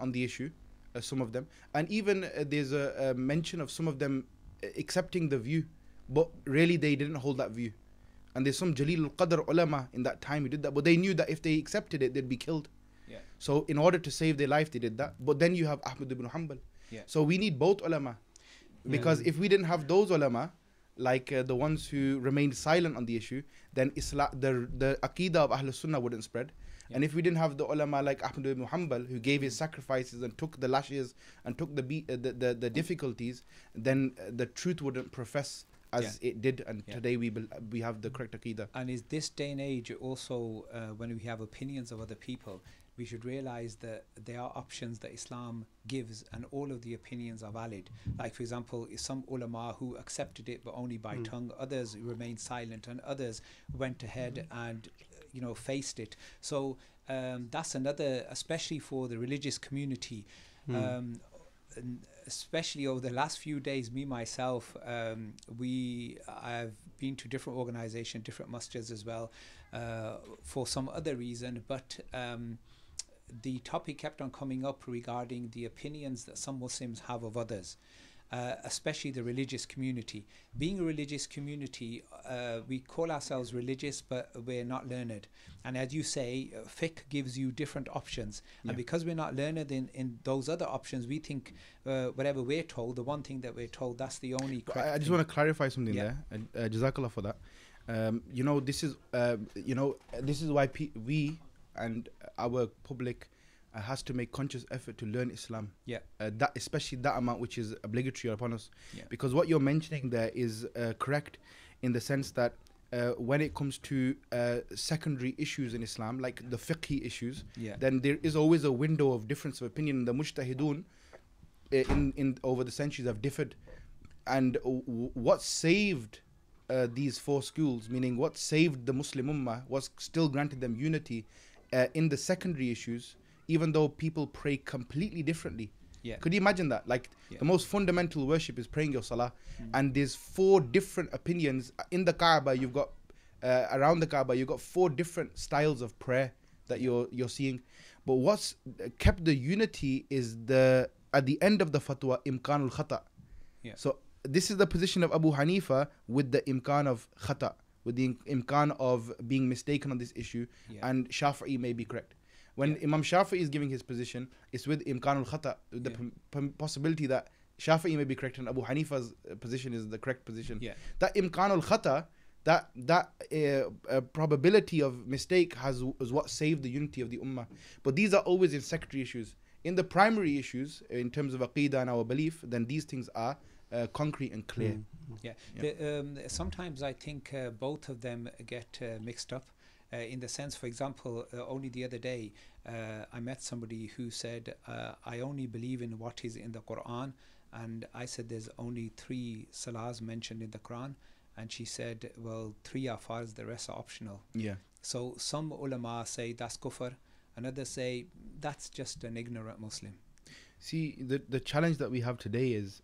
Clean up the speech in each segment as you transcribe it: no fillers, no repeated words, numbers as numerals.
on the issue, some of them, and even there's a mention of some of them accepting the view, but really they didn't hold that view. And there's some Jalil al-Qadr ulama in that time who did that, but they knew that if they accepted it, they'd be killed. Yeah. So in order to save their life, they did that. But then you have Ahmad ibn Hanbal. Yeah. So we need both ulama, because if we didn't have those ulama, like the ones who remained silent on the issue, then Islam, the Aqidah of Ahlul Sunnah wouldn't spread. Yeah. And if we didn't have the ulama like Ahmad ibn Hanbal, who gave his sacrifices and took the lashes and took the difficulties, then the truth wouldn't profess as it did. And today we have the correct Aqidah. And is this day and age also, when we have opinions of other people, we should realize that there are options that Islam gives, and all of the opinions are valid. Like, for example, some ulama who accepted it but only by tongue, others remained silent, and others went ahead and faced it. So that's another, especially for the religious community, especially over the last few days, me myself, I've been to different organizations, different masjids as well, for some other reason, but the topic kept on coming up regarding the opinions that some Muslims have of others, especially the religious community. Being a religious community, we call ourselves religious, but we're not learned. And as you say, fiqh gives you different options. And because we're not learned in those other options, we think whatever we're told, the one thing that we're told, that's the only correct I just want to clarify something there. Jazakallah for that. This is why we and our public has to make conscious effort to learn Islam. That, especially that amount which is obligatory upon us. Because what you're mentioning there is correct, in the sense that when it comes to secondary issues in Islam, like the fiqhi issues, then there is always a window of difference of opinion. The mujtahidun in over the centuries have differed, and what saved these four schools, meaning what saved the Muslim ummah, was still granted them unity in the secondary issues, even though people pray completely differently. Could you imagine that? Like the most fundamental worship is praying your salah, and there's four different opinions in the Kaaba. You've got around the Kaaba, you've got four different styles of prayer that you're seeing. But what's kept the unity is at the end of the fatwa, imkanul khata. So this is the position of Abu Hanifa with the imkan of khata, with the imkan of being mistaken on this issue, and Shafi'i may be correct. When Imam Shafi'i is giving his position, it's with imkanul khata, the possibility that Shafi'i may be correct and Abu Hanifa's position is the correct position. That imkanul khata, that probability of mistake is what saved the unity of the ummah. But these are always in secondary issues. In the primary issues, in terms of aqidah and our belief, then these things are concrete and clear. Sometimes I think both of them get mixed up. In the sense, for example, only the other day, I met somebody who said, I only believe in what is in the Quran. And I said, there's only 3 salahs mentioned in the Quran. And she said, well, 3 are farz, the rest are optional. So some ulama say that's kufr, and others say that's just an ignorant Muslim. See, the challenge that we have today is,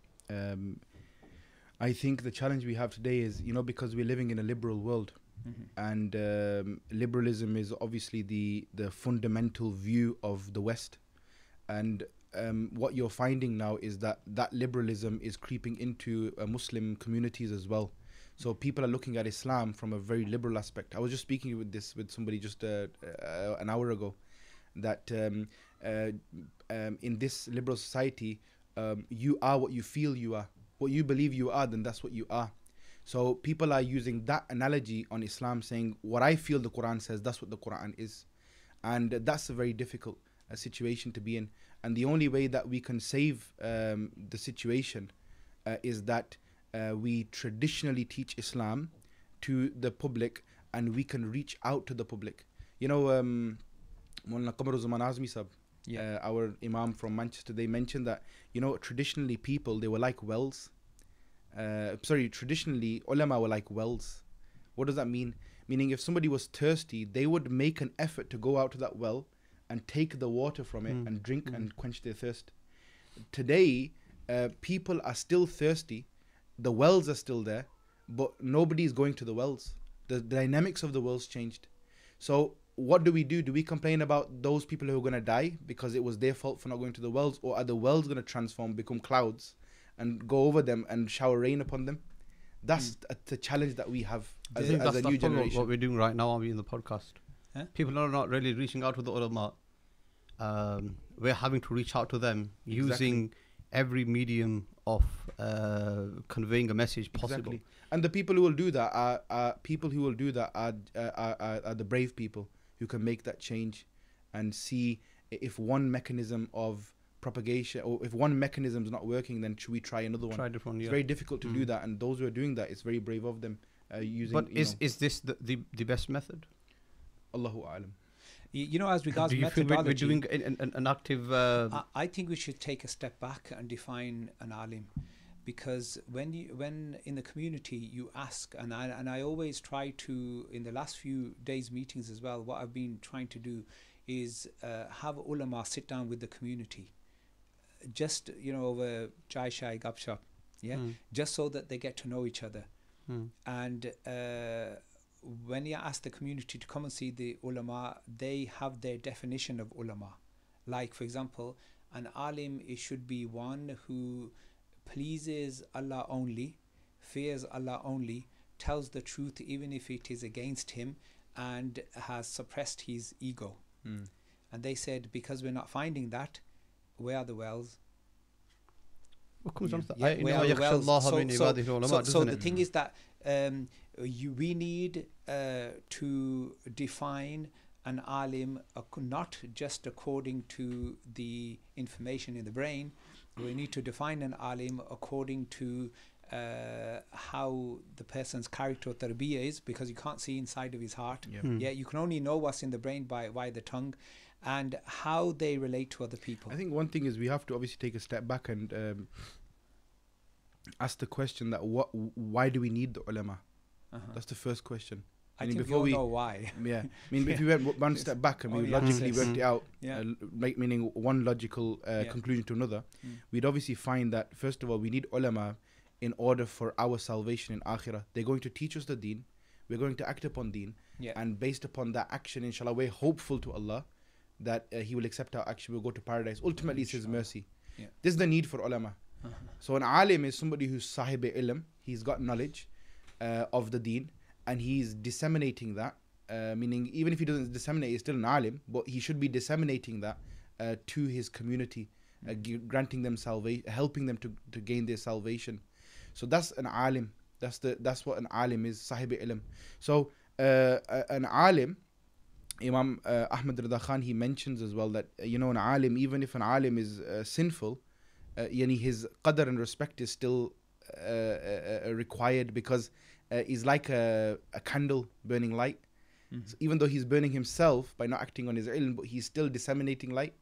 I think the challenge we have today is, because we're living in a liberal world. And liberalism is obviously the fundamental view of the West, and what you're finding now is that liberalism is creeping into Muslim communities as well. So people are looking at Islam from a very liberal aspect. I was just speaking with somebody just an hour ago, that in this liberal society, you are what you feel you are. What you believe you are, then that's what you are. So people are using that analogy on Islam, saying what I feel the Quran says, that's what the Quran is. And that's a very difficult situation to be in. And the only way that we can save the situation is that we traditionally teach Islam to the public, and we can reach out to the public. Maulana Qamar Zaman Azmi Sahab, our Imam from Manchester, they mentioned that, traditionally people, they were like wells. Traditionally ulama were like wells. What does that mean? Meaning, if somebody was thirsty, they would make an effort to go out to that well and take the water from it and drink and quench their thirst. Today, people are still thirsty, the wells are still there, but nobody is going to the wells. The dynamics of the world's changed. So what do? Do we complain about those people who are going to die because it was their fault for not going to the wells? Or are the wells going to transform, become clouds and go over them and shower rain upon them? That's the challenge that we have as a new generation. What we're doing right now, are we in the podcast? Huh? People are not really reaching out to the ulama. We're having to reach out to them using every medium of conveying a message possible. Exactly. And the people who will do that are the brave people who can make that change and see if one mechanism of propagation, or if one mechanism is not working, then should we try another one? It's very difficult to do that, and those who are doing that, it's very brave of them using. But is this the best method? Allahu a'lam. As regards methodology, we're doing an active... I think we should take a step back and define an alim, because when in the community you ask, and I always try to, in the last few days meetings as well, what I've been trying to do is have ulama sit down with the community, just over chai shai gap shop, just so that they get to know each other. And when you ask the community to come and see the ulama, they have their definition of ulama. Like, for example, an alim, it should be one who pleases Allah only, fears Allah only, tells the truth even if it is against him, and has suppressed his ego. And they said, because we're not finding that, where are the wells? What comes on to that? So the thing is that we need to define an alim not just according to the information in the brain. We need to define an alim according to how the person's character or tarbiyah is, because you can't see inside of his heart. You can only know what's in the brain by the tongue, and how they relate to other people. I think one thing is we have to obviously take a step back and ask the question that why do we need the ulama? That's the first question. I think before we all know why. If we went one step back and we logically worked it out, meaning one logical conclusion to another, we'd obviously find that, first of all, we need ulama in order for our salvation in akhirah. They're going to teach us the deen, we're going to act upon deen, and based upon that action, inshallah, we're hopeful to Allah that He will accept our action, we'll go to paradise. Ultimately, it's His mercy. This is the need for ulama. So an alim is somebody who's sahib ilm, he's got knowledge of the deen, and he's disseminating that, meaning even if he doesn't disseminate, he's still an alim, but he should be disseminating that to his community, granting them salvation, helping them to gain their salvation. So that's an alim. That's what an alim is, sahib ilm. So an alim, Imam Ahmad Rida Khan, he mentions as well that an alim, even if an alim is sinful, his qadr and respect is still required, because he's like a candle burning light. So even though he's burning himself by not acting on his ilm, but he's still disseminating light.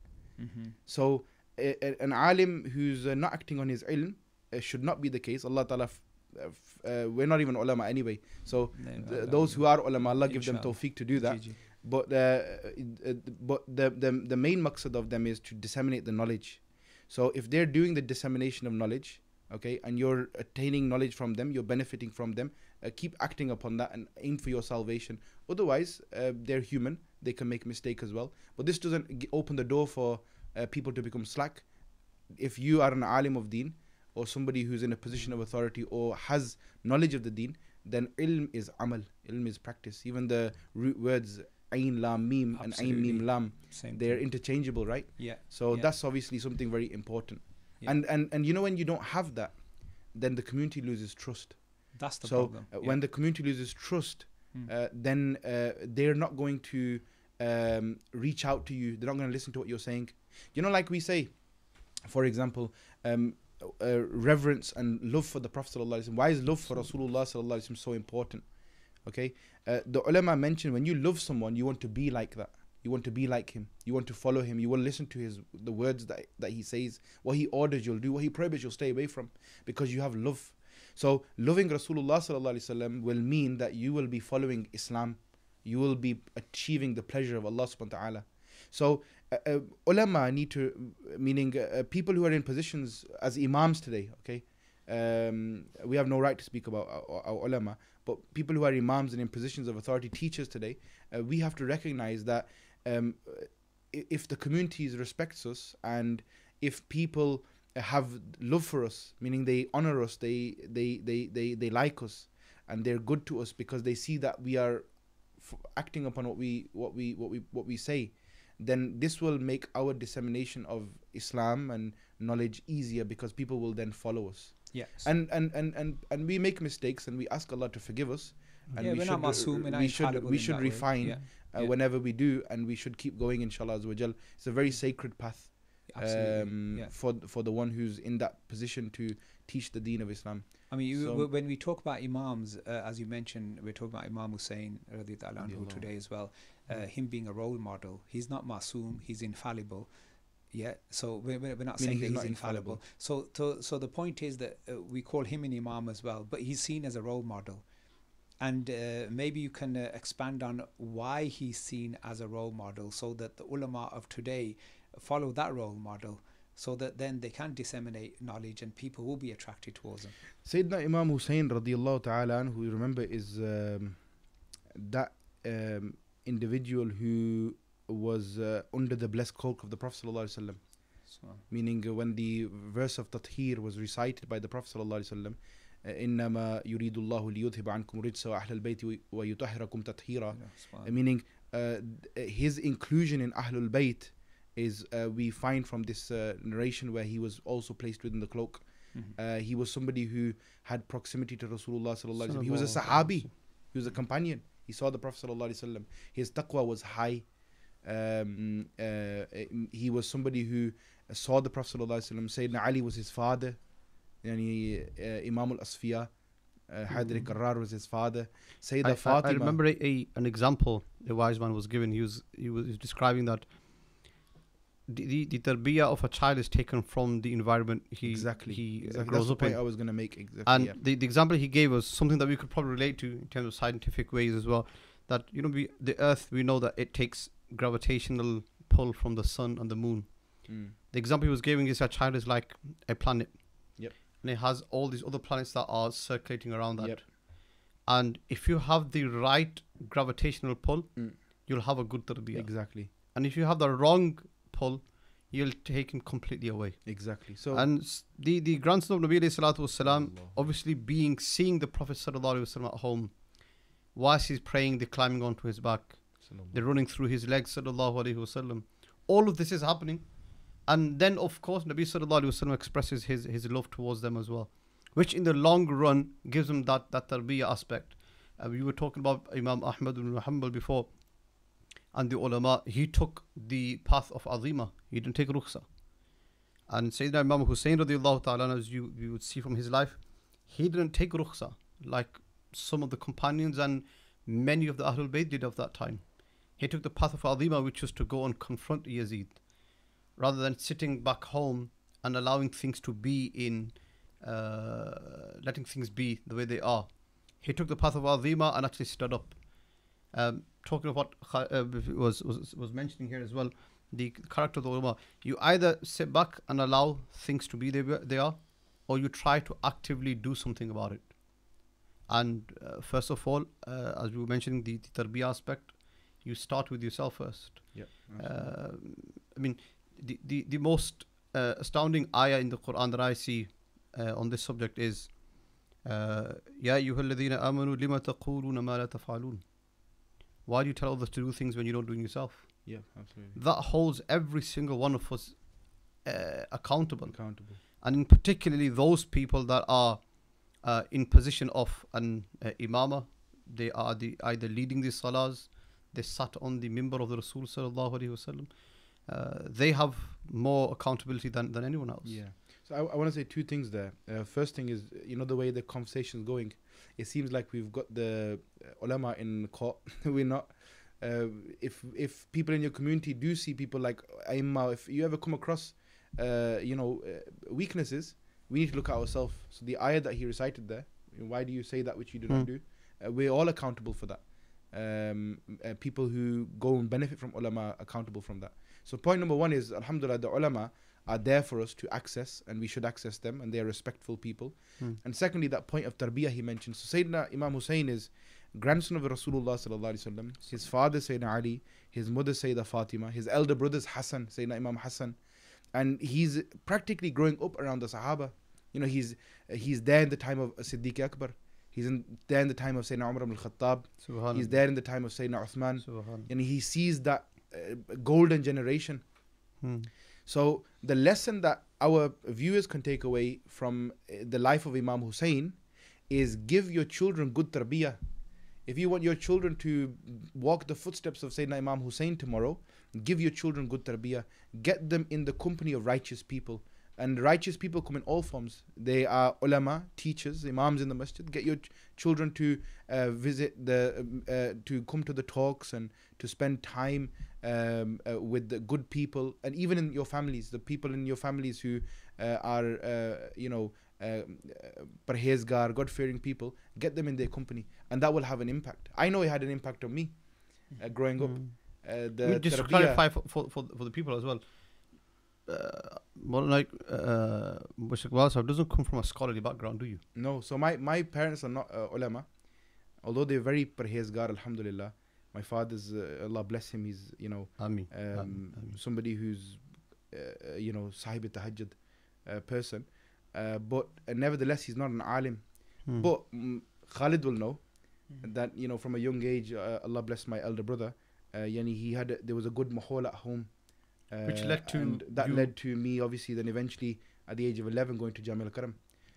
So an alim who's not acting on his ilm should not be the case. Allah Ta'ala, we're not even ulama anyway. So those who are ulama, Allah give them tawfiq to do that. But the main maqsad of them is to disseminate the knowledge. So if they're doing the dissemination of knowledge, okay, and you're attaining knowledge from them, you're benefiting from them, keep acting upon that and aim for your salvation. Otherwise, they're human, they can make mistake as well. But this doesn't open the door for people to become slack. If you are an alim of deen, or somebody who's in a position of authority or has knowledge of the deen, then ilm is amal, ilm is practice. Even the root words Ain Lam Mim and Ain Mim Lam, they're interchangeable, right? So that's obviously something very important. And when you don't have that, then the community loses trust. That's the problem. When the community loses trust, then they're not going to reach out to you. They're not going to listen to what you're saying. Like we say, for example, reverence and love for the Prophet ﷺ. Why is love for Rasulullah ﷺ so important? Okay, the ulama mentioned when you love someone, you want to be like that. You want to be like him. You want to follow him. You want to listen to the words that he says. What he orders, you'll do. What he prohibits, you'll stay away from, because you have love. So loving Rasulullah ﷺ will mean that you will be following Islam. You will be achieving the pleasure of Allah subhanahu wa ta'ala. So ulama need to, meaning people who are in positions as imams today, okay, We have no right to speak about our ulama, but people who are imams and in positions of authority, teachers today, we have to recognize that if the community respects us, and if people have love for us, meaning they honor us, they like us, and they're good to us because they see that we are acting upon what we say, then this will make our dissemination of Islam and knowledge easier, because people will then follow us. Yes. And we make mistakes, and we ask Allah to forgive us, and we should refine whenever we do, and we should keep going, inshallah azza wa jal. It's a very sacred path for the one who's in that position to teach the deen of Islam. I mean, when we talk about imams, as you mentioned, we're talking about Imam Hussein radiyallahu anhu today as well. Him being a role model, he's not masoom, he's infallible. Yeah, so we're not saying that he's infallible. So the point is that we call him an imam as well, but he's seen as a role model. And maybe you can expand on why he's seen as a role model, so that the ulama of today follow that role model, so that then they can disseminate knowledge and people will be attracted towards them. Sayyidina Imam Hussein radiyallahu ta'ala anhu, who you remember is that individual who was under the blessed cloak of the Prophet sallallahu alaihi wasallam. Meaning when the verse of Tathir was recited by the Prophet sallallahu alaihi wasallam, إنما يريد الله ليذهب عنكم رجس وأهل البيت ويطهركم تطهيرا, meaning his inclusion in Ahlul Bayt is we find from this narration where he was also placed within the cloak. He was somebody who had proximity to Rasulullah sallallahu alaihi wasallam. He was a sahabi, he was a companion, he saw the Prophet sallallahu alaihi wasallam. His taqwa was high. He was somebody who saw the Prophet sallallahu alaihi wasallam. Sayyidina Ali was his father. Imam al-Asfiya, Hadr Qarrar was his father. Sayyida Fatima. I remember an example a wise man was given. He was describing that the tarbiyah of a child is taken from the environment he grows up in. I was going to make exactly. And the example he gave was something that we could probably relate to in terms of scientific ways as well. That the Earth, we know that it takes gravitational pull from the sun and the moon. The example he was giving is a child is like a planet. Yep. And it has all these other planets that are circulating around that. Yep. And if you have the right gravitational pull, you'll have a good tarbiyah. Exactly. And if you have the wrong pull, you'll take him completely away. Exactly. So and the grandson of Nabi alayhi salatu wasalam, obviously seeing the Prophet sallallahu alaihi wasallam at home, whilst he's praying, they're climbing onto his back, they're running through his legs, sallallahu alaihi wasallam. All of this is happening. And then, of course, Nabi sallallahu alaihi wasallam expresses his love towards them as well, which in the long run gives him that tarbiyah aspect. We were talking about Imam Ahmad ibn Hanbal before, and the ulama, he took the path of azima. He didn't take rukhsa. And Sayyidina Imam Hussein radiallahu ta'ala, as you would see from his life, he didn't take rukhsa like some of the companions and many of the Ahlul Bayt did of that time. He took the path of azima, which was to go and confront Yazid, rather than sitting back home and allowing things to be letting things be the way they are. He took the path of azima and actually stood up. Talking of what was mentioning here as well, the character of the ulama, you either sit back and allow things to be they are, or you try to actively do something about it. And first of all, as we were mentioning, the tarbiyah aspect, you start with yourself first. Yeah. I mean, the most astounding ayah in the Quran that I see on this subject is Ya ayyuhalladhina amanu lima taquluna ma la taf'alun. Why do you tell others to do things when you don't do it yourself? Yeah, absolutely. That holds every single one of us accountable. And in particularly those people that are in position of an imama. They are either leading the salahs, they sat on the mimbar of the Rasul sallallahu alaihi wasallam. They have more accountability than anyone else. Yeah. So I want to say two things there. First thing is, the way the conversation is going, it seems like we've got the ulama in court. We're not. If people in your community do see people like Aimma, if you ever come across, weaknesses, we need to look at ourselves. So the ayah that he recited there, why do you say that which you do not do? We're all accountable for that. People who go and benefit from ulama are accountable from that. So point number one is, alhamdulillah, the ulama are there for us to access, and we should access them, and they are respectful people. And secondly, that point of tarbiyah he mentioned. So Sayyidina Imam Hussein is grandson of Rasulullah sallallahu alaihi wasallam. His father Sayyidina Ali, his mother Sayyidah Fatima, his elder brothers Hassan, Sayyidina Imam Hassan, and he's practically growing up around the Sahaba. You know, he's there in the time of Siddiq Akbar. There in the time of Sayyidina Umar ibn al-Khattab. He's there in the time of Sayyidina Uthman. And he sees that golden generation. So the lesson that our viewers can take away from the life of Imam Hussein is give your children good tarbiyah. If you want your children to walk the footsteps of Sayyidina Imam Hussein tomorrow, give your children good tarbiyah. Get them in the company of righteous people. And righteous people come in all forms. They are ulama, teachers, imams in the masjid. Get your children to to come to the talks and to spend time with the good people. And even in your families, the people in your families who are, parhezgar, God-fearing people, get them in their company. And that will have an impact. I know it had an impact on me growing up. Just to clarify for the people as well. More like Mushrik Walsab doesn't come from a scholarly background, do you? No, so my parents are not ulama, although they're very parhezgar, alhamdulillah. My father's Allah bless him, he's somebody who's sahib tahajjud person, but nevertheless he's not an alim. But Khalid will know that from a young age, Allah bless my elder brother, there was a good mahol at home. Which led to led to me obviously then eventually at the age of 11 going to Jamil Karam.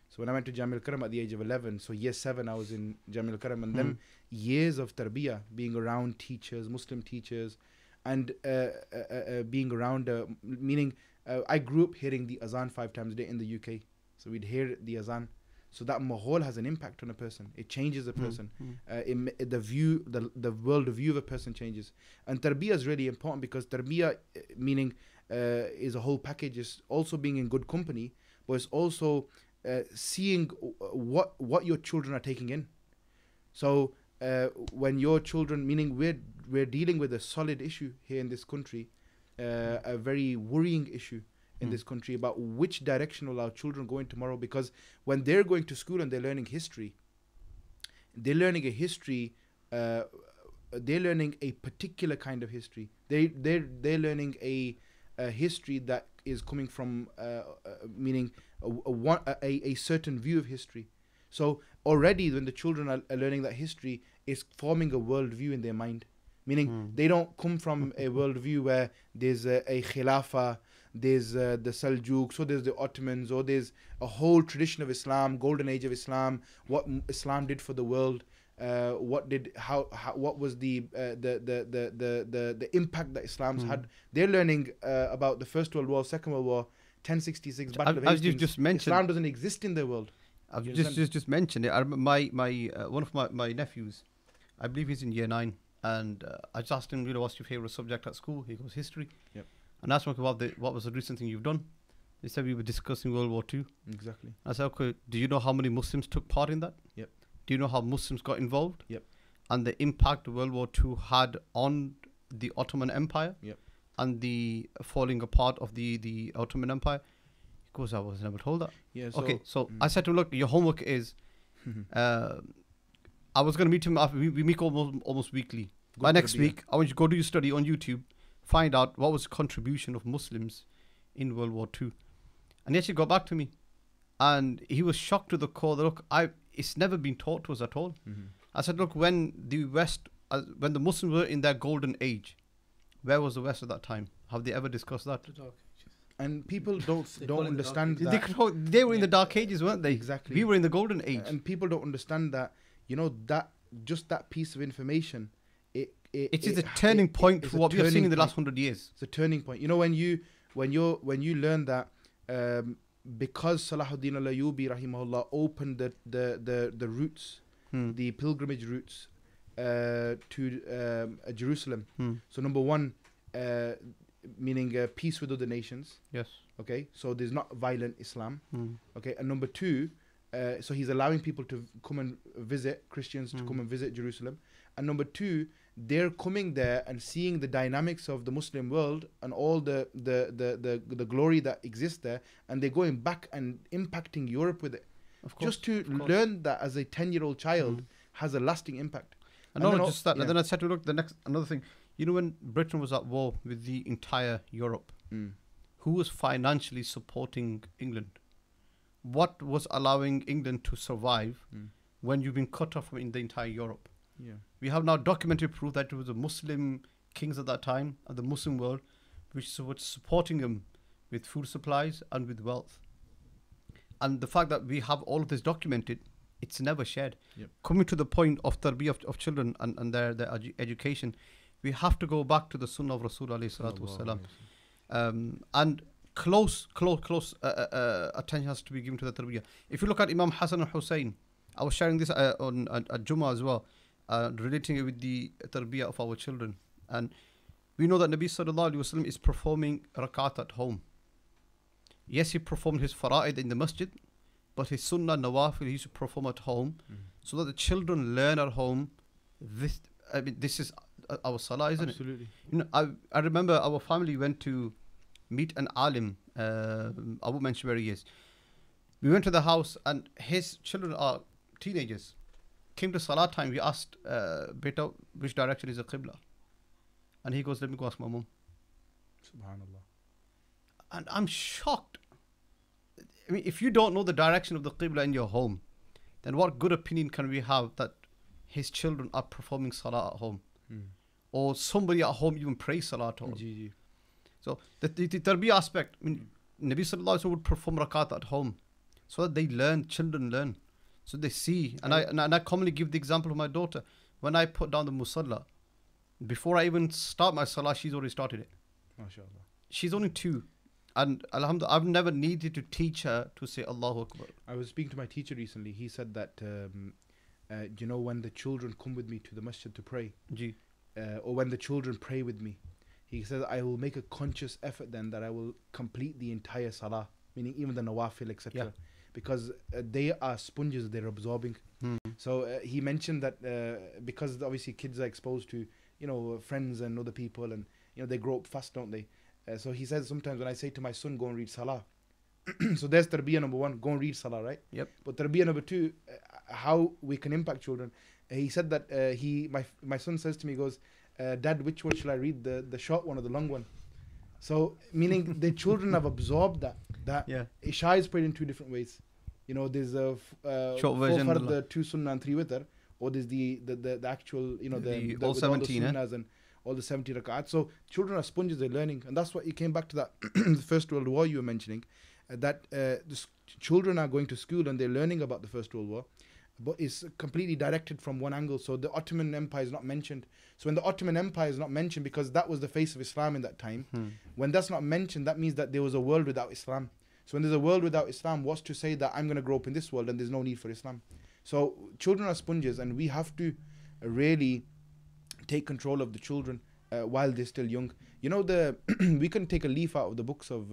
So when I went to Jamil Karam at the age of 11, so year 7 I was in Jamil Karam, and then years of tarbiyah, being around teachers, Muslim teachers, and being around meaning I grew up hearing the azan 5 times a day in the UK. So we'd hear the azan. So that mahol has an impact on a person. It changes a person. The world view of a person changes. And tarbiyah is really important, because tarbiyah meaning is a whole package. It's also being in good company, but it's also seeing what your children are taking in. So when your children, meaning we're dealing with a solid issue here in this country, a very worrying issue in this country about which direction will our children go in tomorrow. Because when they're going to school and they're learning history, they're learning a history, they're learning a particular kind of history. They're learning a history that is coming from meaning a certain view of history. So already when the children are learning that history, it's forming a worldview in their mind. Meaning they don't come from a worldview where there's a khilafah, there's the Seljuks, or there's the Ottomans, or there's a whole tradition of Islam, golden age of Islam, what Islam did for the world, what was the impact that Islam's had. They're learning about the First World War, Second World War, 1066 Battle of Hastings. As you just mentioned, Islam doesn't exist in their world. I've just mentioned it. My one of my nephews, I believe he's in year 9, and I just asked him, what's your favorite subject at school? He goes, history. Yep. And asked him what was the recent thing you've done. They said we were discussing World War II. Exactly. I said, okay, do you know how many Muslims took part in that? Yep. Do you know how Muslims got involved? Yep. And the impact World War II had on the Ottoman Empire? Yep. And the falling apart of the Ottoman Empire? He goes, I was never told that. Yeah. So I said to him, look, your homework is, I was going to meet him after, we meet almost weekly. By next week, I want you to go do your study on YouTube, find out what was the contribution of Muslims in World War II. And he actually got back to me. And he was shocked to the core that, look, it's never been taught to us at all. I said, look, when the West, when the Muslims were in their golden age, where was the West at that time? Have they ever discussed that? And people don't understand that. They were in the dark ages, weren't they? Exactly. We were in the golden age. And people don't understand that, that just that piece of information, it is a turning point for what we have seen in the last 100 years. It's a turning point. When you learn that because Salahuddin al-Ayyubi rahimahullah opened the routes, the pilgrimage routes to Jerusalem. So number one, meaning peace with other nations. Yes. Okay. So there's not violent Islam. Okay. And number two, so he's allowing people to come and visit, Christians to come and visit Jerusalem. And number two, they're coming there and seeing the dynamics of the Muslim world and all the glory that exists there, and they're going back and impacting Europe with it. Of course, just to learn that as a 10-year-old child has a lasting impact. And not just that. And then I said to look, another thing, you know, when Britain was at war with the entire Europe, who was financially supporting England? What was allowing England to survive when you've been cut off from the entire Europe? Yeah. We have now documented proof that it was the Muslim kings at that time and the Muslim world which was supporting them with food supplies and with wealth. And the fact that we have all of this documented, it's never shared. Yep. Coming to the point of tarbiyah of children and their education, we have to go back to the Sunnah of Rasul alayhi salatu wasalam. And close attention has to be given to the tarbiyah. If you look at Imam Hassan and Hussein, I was sharing this on at Jummah as well, relating it with the tarbiyah of our children. And we know that Nabi sallallahu alaihi wasallam is performing rakat at home. Yes, he performed his fara'id in the masjid, but his sunnah nawafil he used to perform at home, so that the children learn at home. This is our salah, isn't Absolutely. it? You know, I remember our family went to meet an alim. I won't mention where he is. We went to the house, and his children are teenagers. Came to salah time, we asked, beta, which direction is the qibla? And he goes, let me go ask my mum. Subhanallah. And I'm shocked. I mean, if you don't know the direction of the qibla in your home, then what good opinion can we have that his children are performing salah at home? Or somebody at home even prays salah at home? So the tarbiyah aspect, I mean, Nabi sallallahu alaihi wasallam would perform rakat at home so that they learn, children learn. So they see. And I commonly give the example of my daughter. When I put down the musalla, before I even start my salah, she's already started it. MashaAllah. She's only 2. And alhamdulillah, I've never needed to teach her to say Allahu Akbar. I was speaking to my teacher recently. He said that, you know, when the children come with me to the masjid to pray, or when the children pray with me, he says, I will make a conscious effort then that I will complete the entire salah, meaning even the nawafil, etc. Yeah. Because they are sponges, they're absorbing. So he mentioned that because obviously kids are exposed to, you know, friends and other people, and, you know, they grow up fast, don't they? So he says sometimes when I say to my son, go and read salah. So there's tarbiyah number 1, go and read salah, right? Yep. But tarbiyah number 2, how we can impact children. He said that my son says to me, he goes, Dad, which one shall I read, the short one or the long one? So meaning the children have absorbed that Isha is prayed in 2 different ways. You know, there's a short version, 4 fard, 2 sunnah and 3 witr, or there's the actual, you know, the all 17 all the sunnahs and all the 70 rak'at. So children are sponges, they're learning, and that's what you came back to that the First World War you were mentioning, that children are going to school and they're learning about the First World War, but it's completely directed from one angle. So the Ottoman Empire is not mentioned. So when the Ottoman Empire is not mentioned, because that was the face of Islam in that time, when that's not mentioned, that means that there was a world without Islam. So when there's a world without Islam, what's to say that I'm going to grow up in this world and there's no need for Islam? So children are sponges, and we have to really take control of the children while they're still young. You know, we can take a leaf out of the books of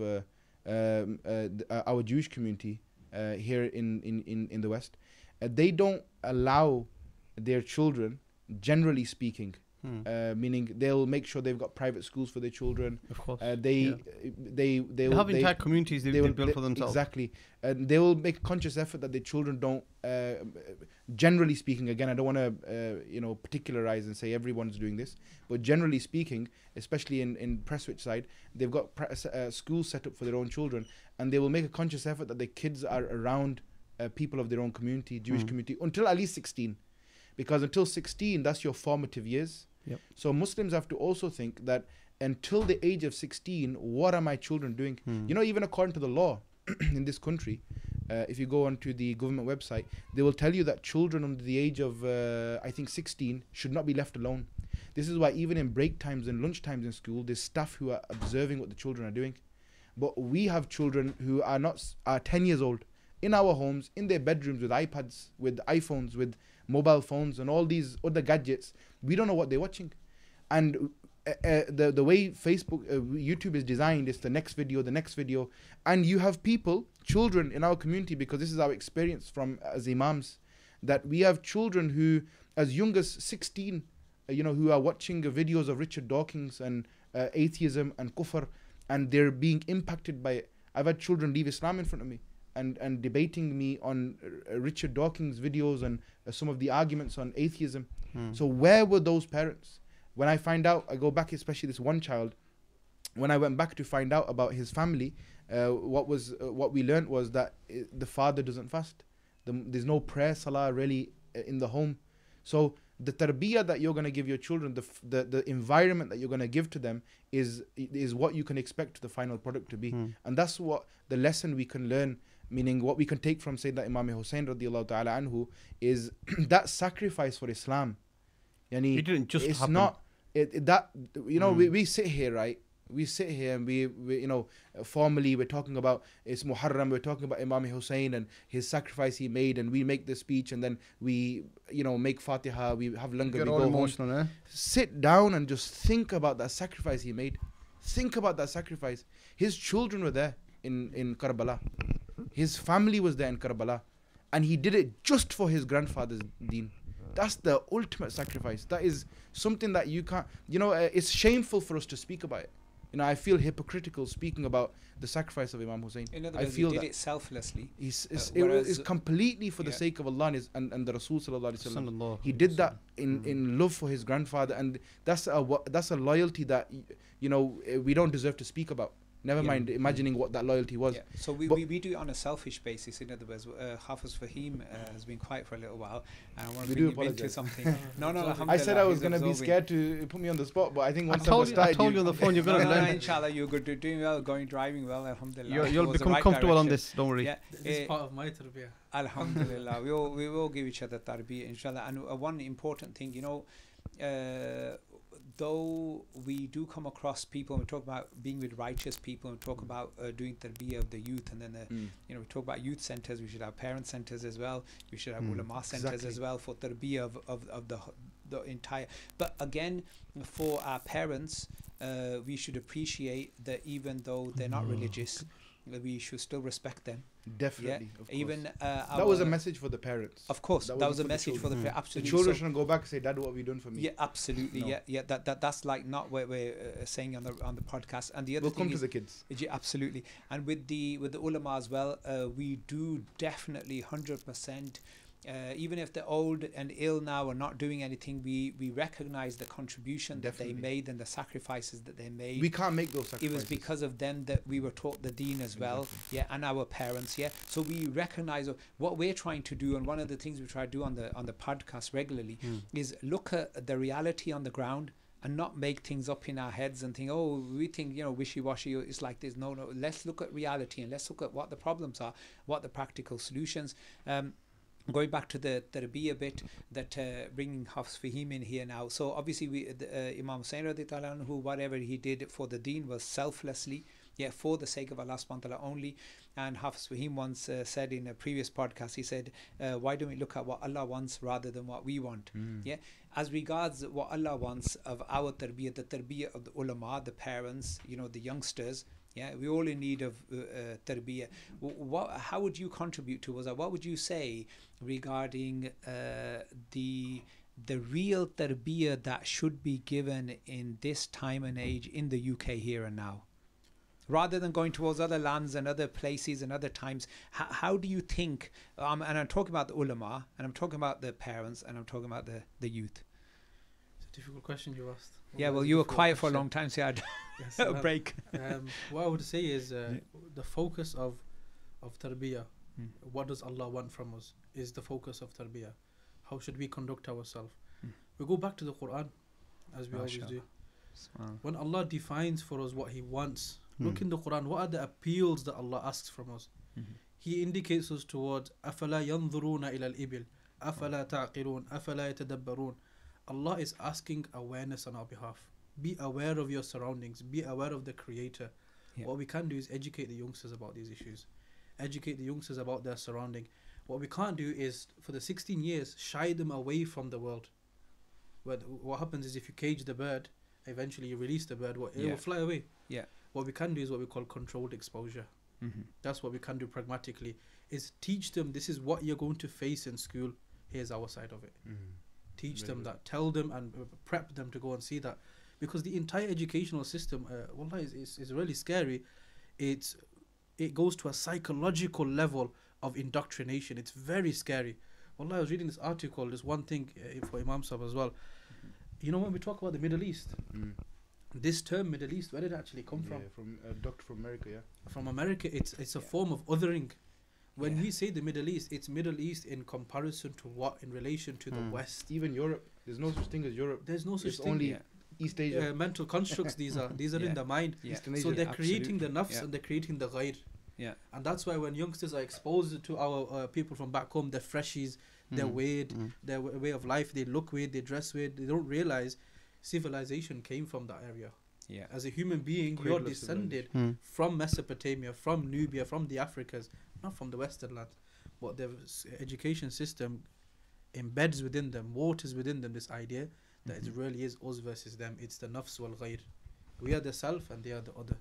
our Jewish community here in the West. They don't allow their children, generally speaking, meaning they'll make sure they've got private schools for their children. Of course. They have entire communities they build for themselves. Exactly. And they will make a conscious effort that their children don't, generally speaking, again, I don't want to, particularize and say everyone's doing this, but generally speaking, especially in Prestwich side, they've got schools set up for their own children, and they will make a conscious effort that their kids are around people of their own community, Jewish community, until at least 16. Because until 16, that's your formative years. Yep. So Muslims have to also think that until the age of 16, what are my children doing? You know, even according to the law in this country, if you go onto the government website, they will tell you that children under the age of, 16 should not be left alone. This is why even in break times and lunch times in school, there's staff who are observing what the children are doing. But we have children who are 10 years old in our homes, in their bedrooms with iPads, with iPhones, with mobile phones and all these other gadgets. We don't know what they're watching. And the way Facebook, YouTube is designed is the next video. And you have people, children in our community, because this is our experience from as imams, that we have children who as young as 16 who are watching videos of Richard Dawkins and atheism and kufr, and they're being impacted by it. I've had children leave Islam in front of me and debating me on Richard Dawkins videos and some of the arguments on atheism. So where were those parents? When I find out, I go back, especially this one child, when I went back to find out about his family, what we learned was that the father doesn't fast. There's no prayer, salah really in the home. So the tarbiyah that you're going to give your children, the environment that you're going to give to them is what you can expect the final product to be. And that's what the lesson we can learn, meaning what we can take from Sayyidina Imam Hussein radiallahu ta'ala anhu is that sacrifice for Islam. Yani, it didn't just it's happen. Not we sit here, right? We sit here and we formally we're talking about it's Muharram, we're talking about Imam Hussein and his sacrifice he made, and we make the speech and then we make Fatiha, we have langar, we go emotional, home. Sit down and just think about that sacrifice he made. Think about that sacrifice. His children were there in Karbala. His family was there in Karbala, and he did it just for his grandfather's deen. That's the ultimate sacrifice. That is something that you can't, it's shameful for us to speak about it. I feel hypocritical speaking about the sacrifice of Imam Hussein. In other words, he did it selflessly. It was completely for the sake of Allah and the Rasul sallallahu alaihi wasallam. He did that in love for his grandfather, and that's a loyalty that we don't deserve to speak about. Never mind imagining what that loyalty was. So we do it on a selfish basis. In other words, Hafiz Fahim has been quiet for a little while, and I want to bring him into something. No, I said I was going to be scared to put me on the spot, but I think once I told you on the phone you're going to learn. Inshallah, you're good, doing well, driving well. Alhamdulillah. You'll become comfortable on this. Don't worry. Yeah, this is part of my tarbiyah. Alhamdulillah, we will give each other tarbiyah, inshallah. And one important thing, though we do come across people, we talk about being with righteous people, we talk about doing tarbiyah of the youth, and then we talk about youth centers. We should have parent centers as well. We should have ulama centers as well for tarbiyah of the entire. But again, for our parents, we should appreciate that even though they're not religious, we should still respect them. Definitely, of course. Even that was a message for the parents. Of course, that was a message for the parents. Absolutely, the children shouldn't go back and say, "Dad, what have you done for me?" Yeah, absolutely. No. Yeah. That's like not what we're saying on the podcast. And the other thing come to the kids. Yeah, absolutely. And with the ulama as well, we do definitely 100%. Even if they're old and ill now or not doing anything, we recognize the contribution that they made and the sacrifices that they made. We can't make those sacrifices. It was because of them that we were taught the deen as well, and our parents, So we recognize what we're trying to do, and one of the things we try to do on the podcast regularly is look at the reality on the ground and not make things up in our heads and think, we think, wishy-washy, it's like this. No, let's look at reality and let's look at what the problems are, what the practical solutions. Going back to the tarbiyah bit, that bringing Hafiz Fahim in here now. So obviously Imam Hussain radiallahu anhu, whatever he did for the deen was selflessly, for the sake of Allah subhanahu wa ta'ala only. And Hafiz Fahim once said in a previous podcast, he said, why don't we look at what Allah wants rather than what we want? As regards what Allah wants of our tarbiyah, the tarbiyah of the ulama, the parents, the youngsters, we're all in need of tarbiyah. How would you contribute towards that? What would you say regarding the real tarbiyah that should be given in this time and age in the UK here and now? Rather than going towards other lands and other places and other times, how do you think, and I'm talking about the ulama, and I'm talking about the parents, and I'm talking about the youth? It's a difficult question you asked. Well, you were quiet for a long time, so I had a break. What I would say is the focus of tarbiyah, what does Allah want from us, is the focus of tarbiyah. How should we conduct ourselves? We go back to the Quran, as we always do. When Allah defines for us what He wants, look in the Quran, what are the appeals that Allah asks from us? He indicates us towards أَفَلَا يَنظُرُونَ إِلَى الْإِبِلِ أَفَلَا تَعْقِلُونَ أَفَلَا يَتَدَبَّرُونَ. Allah is asking awareness on our behalf. Be aware of your surroundings. Be aware of the Creator. What we can do is educate the youngsters about these issues. Educate the youngsters about their surrounding. What we can't do is, for the 16 years, shy them away from the world. What happens is, if you cage the bird, eventually you release the bird, it will fly away. What we can do is what we call controlled exposure. That's what we can do pragmatically, is teach them this is what you're going to face in school. Here's our side of it. teach them that, tell them and prep them to go and see that. Because the entire educational system, wallah, is really scary. It goes to a psychological level of indoctrination. It's very scary. Wallah, I was reading this article, there's one thing for Imam Sahib as well. You know, when we talk about the Middle East, this term Middle East, where did it actually come from? From a doctor from America, From America. It's a form of othering. When we say the Middle East, it's Middle East in comparison to what? In relation to the West. Even Europe. There's no such thing as Europe. There's no such it's thing. Only East Asia. Mental constructs these are in the mind. So they're creating the nafs and they're creating the ghair. And that's why when youngsters are exposed to our people from back home, they're freshies, they're weird, their way of life, they look weird, they dress weird, they don't realize civilization came from that area. As a human being, you're descended from Mesopotamia, from Nubia, from the Africas, not from the Western lands. But the education system embeds within them, waters within them this idea that it really is us versus them. It's the nafs wal ghair. We are the self and they are the other.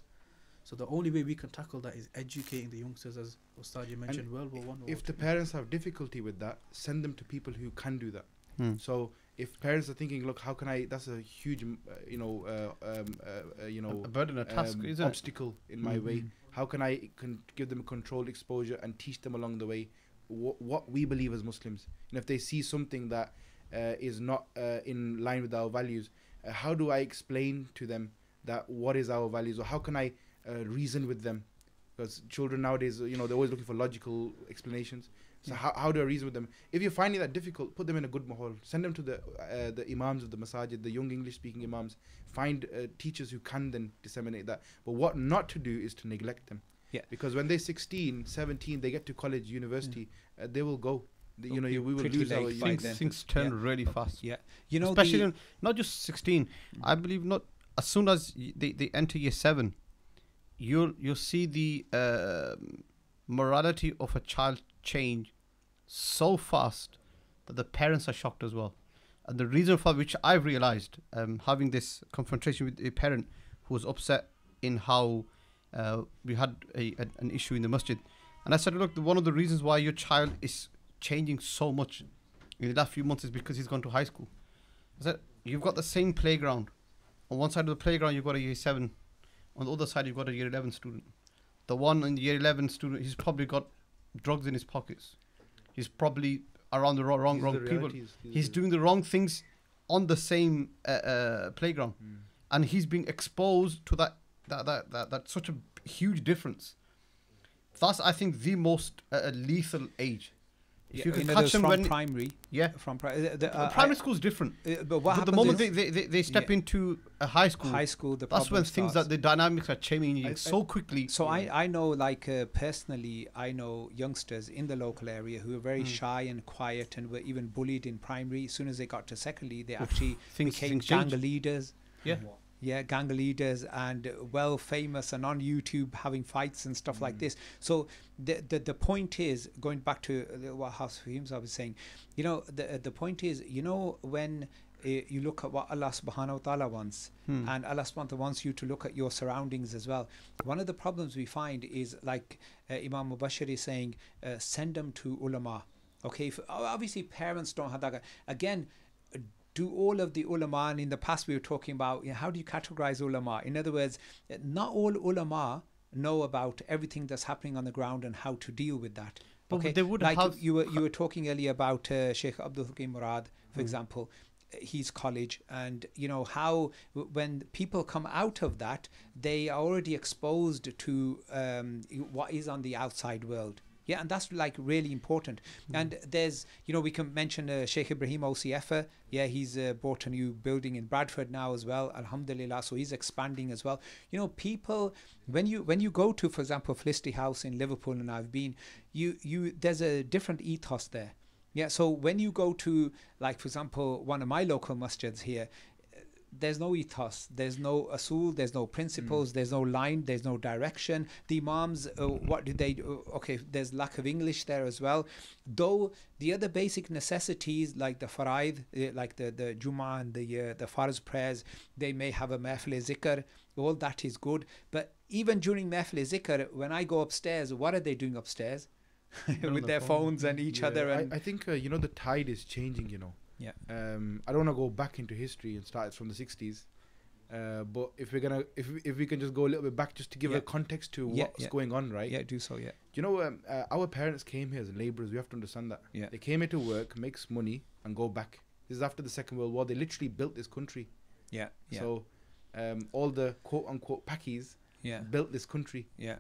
So the only way we can tackle that is educating the youngsters, as Ustad you mentioned, World War One. If the parents have difficulty with that, send them to people who can do that. So if parents are thinking, look, how can I? That's a huge, a burden, a task, isn't obstacle in my way. How can I give them controlled exposure and teach them along the way what we believe as Muslims? And if they see something that is not in line with our values, how do I explain to them that what is our values, or how can I reason with them? Because children nowadays, they're always looking for logical explanations. So how do I reason with them? If you're finding that difficult, put them in a good mahal. Send them to the imams of the masajid, the young English-speaking imams. Find teachers who can then disseminate that. But what not to do is to neglect them. Because when they're 16, 17, they get to college, university, they will go. We will lose our youth. Things turn really fast. Yeah, especially not just 16. I believe not. As soon as they enter year 7, you'll see the morality of a child change so fast that the parents are shocked as well. And the reason for which I've realized, having this confrontation with a parent who was upset in how we had an issue in the masjid, and I said, look, one of the reasons why your child is changing so much in the last few months is because he's gone to high school. I said, you've got the same playground. On one side of the playground you've got a year 7, on the other side you've got a year 11 student. The one in the year 11 student, he's probably got drugs in his pockets. He's probably around the wrong people. He's doing the wrong things on the same playground, and he's being exposed to that such a huge difference. That's, I think, the most lethal age. If you can catch them from primary, primary school is different. But the moment they step into a high school, that's when things that the dynamics are changing so quickly. So I know, personally, I know youngsters in the local area who are very shy and quiet and were even bullied in primary. As soon as they got to secondary, they actually became gang leaders. Gang leaders, and well famous and on YouTube having fights and stuff like this. So the point is, going back to what House Fahims I was saying, the point is, when you look at what Allah subhanahu wa ta'ala wants, and Allah subhanahu wa ta'ala wants you to look at your surroundings as well. One of the problems we find is, like Imam Mubashir is saying, send them to ulama. Okay, obviously parents don't have that. Again, do all of the ulama, and in the past we were talking about how do you categorize ulama? In other words, not all ulama know about everything that's happening on the ground and how to deal with that. Okay, they would you were talking earlier about Sheikh Abdul Hakim Murad, for example, his college, and how when people come out of that, they are already exposed to what is on the outside world. Yeah, and that's really important. And there's, we can mention Sheikh Ibrahim OCF. Yeah, he's bought a new building in Bradford now as well, alhamdulillah. So he's expanding as well. People, when you go to, for example, Felicity House in Liverpool, and I've been, there's a different ethos there. Yeah, so when you go to, for example, one of my local masjids here, there's no ethos, there's no asul, there's no principles, there's no line, there's no direction. The imams, what do they do? Okay, there's lack of English there as well. Though the other basic necessities, like the faraid, like the Jummah and the Farz prayers, they may have a mahfil zikr, all that is good. But even during mahfil zikr, when I go upstairs, what are they doing upstairs? With their phones and each other. And I think, the tide is changing, Yeah. I don't want to go back into history and start from the 60s. But if we can just go a little bit back just to give a context to what's going on, right? Yeah, do so, yeah. You know, our parents came here as laborers. We have to understand that. Yeah. They came here to work, make money, and go back. This is after the Second World War. They literally built this country. Yeah, yeah. So, all the quote-unquote Pakis built this country. Yeah.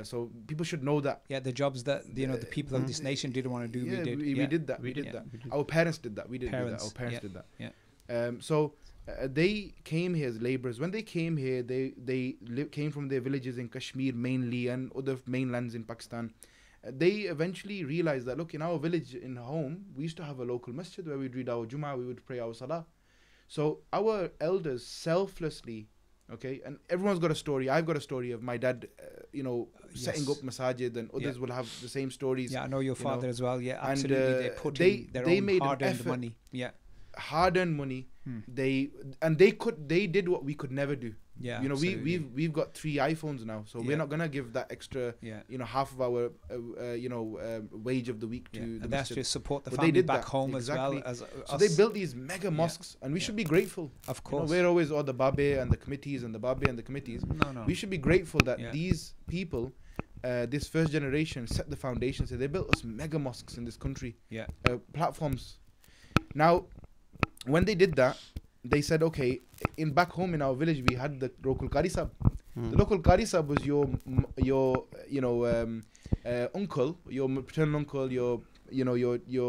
So people should know that. Yeah, the jobs that, the people of this nation didn't want to do, we did. We did that. We did that. Our parents did that. We didn't do that. Our parents did that. Yeah. So they came here as laborers. When they came here, they came from their villages in Kashmir mainly and other mainlands in Pakistan. They eventually realized that, look, in our village, in home, we used to have a local masjid where we'd read our Jummah, we would pray our Salah. So our elders selflessly, okay, and everyone's got a story. I've got a story of my dad, setting up masajid, and others will have the same stories. Yeah, I know your father as well. Yeah, and, absolutely. They put in their own hard-earned money. Yeah. Hard-earned money. They did what we could never do. Yeah, we've got 3 iPhones now, so we're not gonna give that extra, half of our wage of the week to the and that's masjid. to support the family back home exactly. as well as so us. they built these mega mosques, and we should be grateful. Of course, we're always the Babe and the committees and the Babe and the committees. No. We should be grateful that these people, this first generation, set the foundation. So they built us mega mosques in this country. Yeah, platforms. Now, when they did that, they said, okay, back home in our village, we had the local Qari Sahib. The local Qari Sahib was your uncle, your paternal uncle, your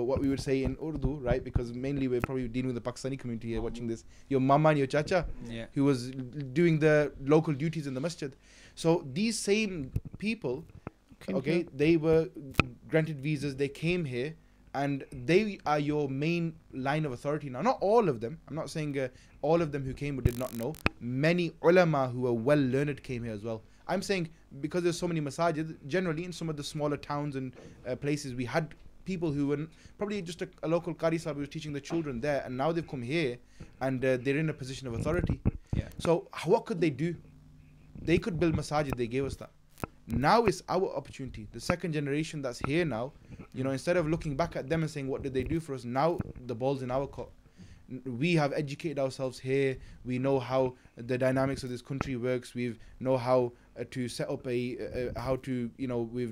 what we would say in Urdu, right? Because mainly we're probably dealing with the Pakistani community here watching this. Your mama and your chacha, who was doing the local duties in the masjid. So these same people, okay, they were granted visas. They came here. And they are your main line of authority now. Not all of them. I'm not saying all of them who came who did not know. Many ulama who are well learned came here as well. I'm saying because there's so many masajid, generally in some of the smaller towns and places, we had people who were probably just a local Qari Sahib who was teaching the children there, and now they've come here and they're in a position of authority. Yeah. So what could they do? They could build masajid. They gave us that. Now it's our opportunity. The second generation that's here now, instead of looking back at them and saying, what did they do for us? Now the ball's in our court. We have educated ourselves here. We know how the dynamics of this country works. We know how to set up we've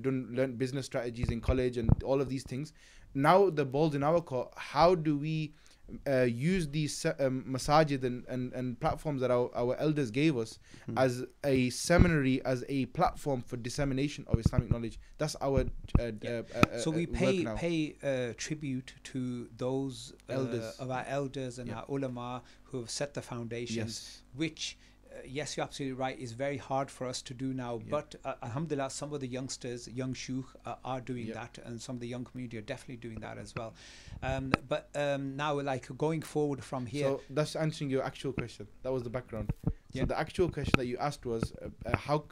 learned business strategies in college and all of these things. Now the ball's in our court. How do we use these masajid and platforms that our elders gave us as a seminary, as a platform for dissemination of Islamic knowledge? That's our so we pay tribute to those elders of our elders and our ulama who have set the foundations, which yes, you're absolutely right, is very hard for us to do now, but alhamdulillah, some of the young shuyukh are doing that, and some of the young community are definitely doing that as well. But now, like, going forward from here, so that's answering your actual question. That was the background. So the actual question that you asked was how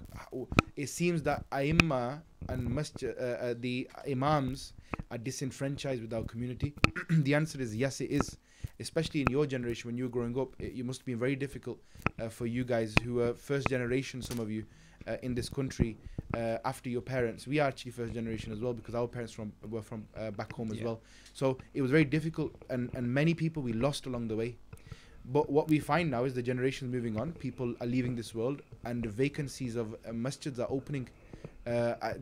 it seems that Aimma and the imams are disenfranchised with our community. The answer is yes, it is. Especially in your generation, when you were growing up, it must have been very difficult for you guys who are first generation, some of you, in this country, after your parents. We are actually first generation as well, because our parents were from back home as well. So it was very difficult, and many people we lost along the way. But what we find now is the generations moving on, people are leaving this world, and the vacancies of masjids are opening.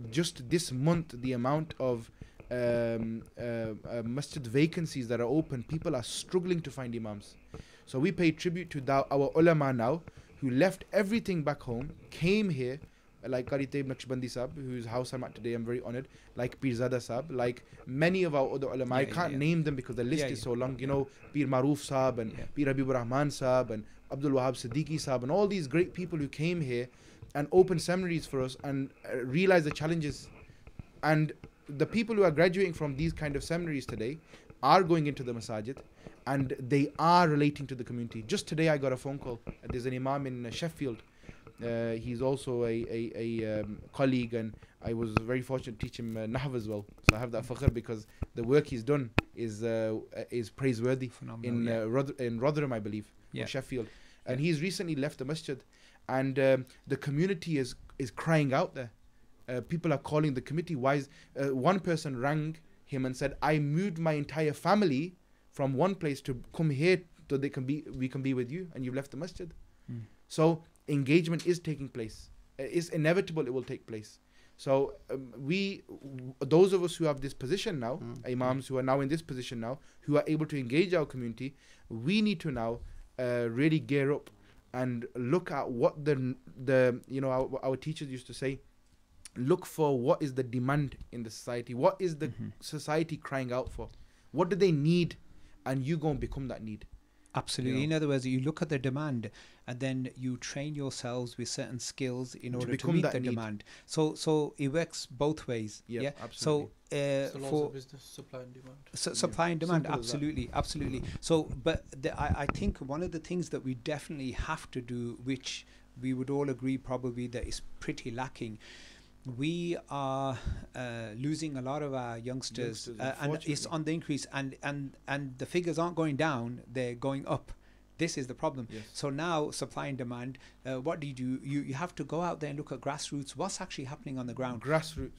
Just this month, the amount of masjid vacancies that are open, people are struggling to find imams. So we pay tribute to our ulama now, who left everything back home, came here, like Qari Tayyib Naqshbandi Sahib, whose house I'm at today. I'm very honored. Like Pirzada Sahib, like many of our other ulama. I can't name them because the list is so long. Pir Maroof Sahib and Pir Habibur Rahman Sahib and Abdul Wahab Siddiqui Sahib, and all these great people who came here and opened seminaries for us and realized the challenges. And the people who are graduating from these kind of seminaries today are going into the masajid, and they are relating to the community. Just today I got a phone call. There's an imam in Sheffield. He's also a colleague, and I was very fortunate to teach him Nahv as well. So I have that fakhr because the work he's done is praiseworthy. Phenomenal, in Rotherham, I believe, or Sheffield. And he's recently left the masjid, and the community is crying out there. People are calling the committee. One person rang him and said, I moved my entire family from one place to come here so we can be with you, and you've left the masjid. So engagement is taking place. It's inevitable it will take place. So those of us who have this position now, imams who are now in this position now, who are able to engage our community, we need to now really gear up and look at what our teachers used to say. Look for what is the demand in the society. What is the society crying out for? What do they need? And you go and become that need. Absolutely. In other words, you look at the demand and then you train yourselves with certain skills in order to meet the demand. So it works both ways. Yeah, absolutely. So for business, supply and demand. Supply and demand, absolutely. So, but I think one of the things that we definitely have to do, which we would all agree probably that is pretty lacking, we are losing a lot of our youngsters and it's on the increase, and the figures aren't going down, they're going up. This is the problem. Yes. So now supply and demand, what do? You have to go out there and look at grassroots, what's actually happening on the ground. Grassroots.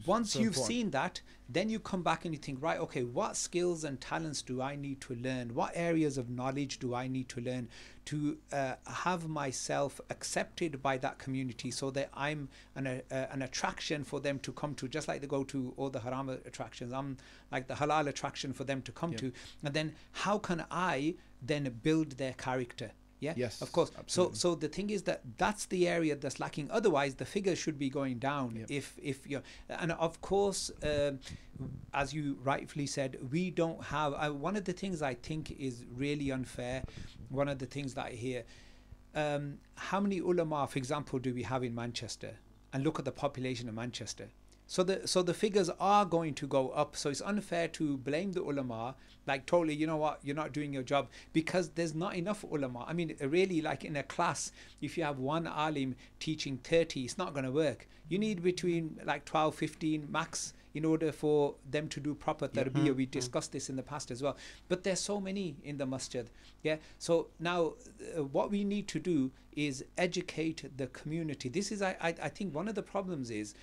Once so you've seen that, then you come back and you think, right, okay, what skills and talents do I need to learn? What areas of knowledge do I need to learn to have myself accepted by that community, so that I'm an attraction for them to come to, just like they go to all the haram attractions. I'm like the halal attraction for them to come to. And then how can I then build their character? Yes, of course. Absolutely. So the thing is that's the area that's lacking. Otherwise, the figures should be going down. If you, and of course, as you rightfully said, we don't have. One of the things I think is really unfair. One of the things that I hear, how many ulama, for example, do we have in Manchester? And look at the population of Manchester. So the figures are going to go up. So it's unfair to blame the ulama, like totally, you know what, you're not doing your job, because there's not enough ulama. I mean, really, like in a class, if you have one alim teaching 30, it's not going to work. You need between like 12, 15 max in order for them to do proper tarbiyah. We discussed this in the past as well. But there's so many in the masjid. So now what we need to do is educate the community. This is, I think one of the problems is,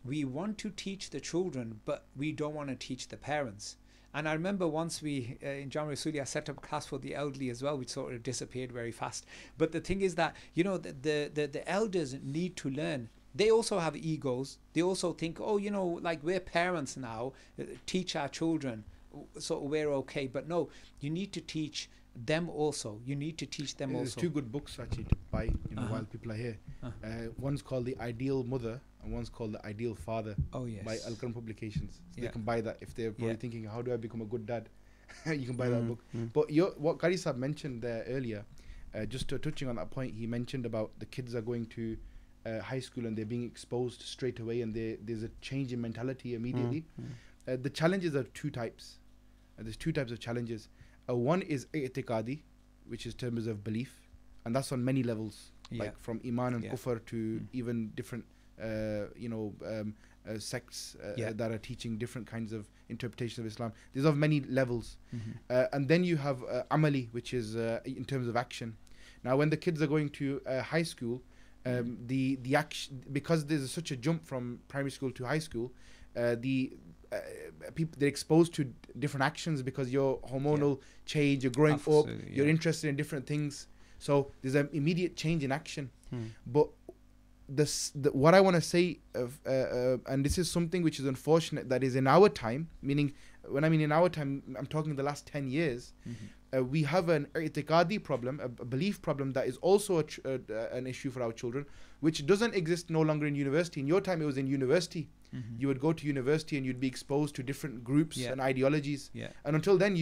we want to teach the children, but we don't want to teach the parents. And I remember once we, in Jam Rasulia, set up a class for the elderly as well, which sort of disappeared very fast. But the thing is that, you know, the elders need to learn. They also have egos. They also think, oh, you know, like we're parents now, teach our children, so we're okay. But no, you need to teach them also. You need to teach them also. There's two good books actually to buy, you know, while people are here. One's called The Ideal Mother, and one's called The Ideal Father. By Al-Quran Publications. So they can buy that if they're probably thinking, how do I become a good dad? You can buy that book. But what Qari Sahib mentioned there earlier, just touching on that point, he mentioned about the kids are going to high school and they're being exposed straight away, and there's a change in mentality immediately. The challenges are two types. There's two types of challenges. One is i'tiqadi, which is terms of belief, and that's on many levels, like from iman and kufr to even different sects that are teaching different kinds of interpretation of Islam. These are many levels. And then you have amali, which is in terms of action. Now when the kids are going to high school, the action, because there's such a jump from primary school to high school, people, they're exposed to different actions because you're hormonal change, you're growing up, you're interested in different things, so there's an immediate change in action. But what I want to say, and this is something which is unfortunate, that is in our time, meaning when I mean in our time, I'm talking the last 10 years, we have an i'tiqadi problem, a belief problem that is also an issue for our children, which doesn't exist no longer in university. In your time, it was in university. You would go to university and you'd be exposed to different groups and ideologies. And until then,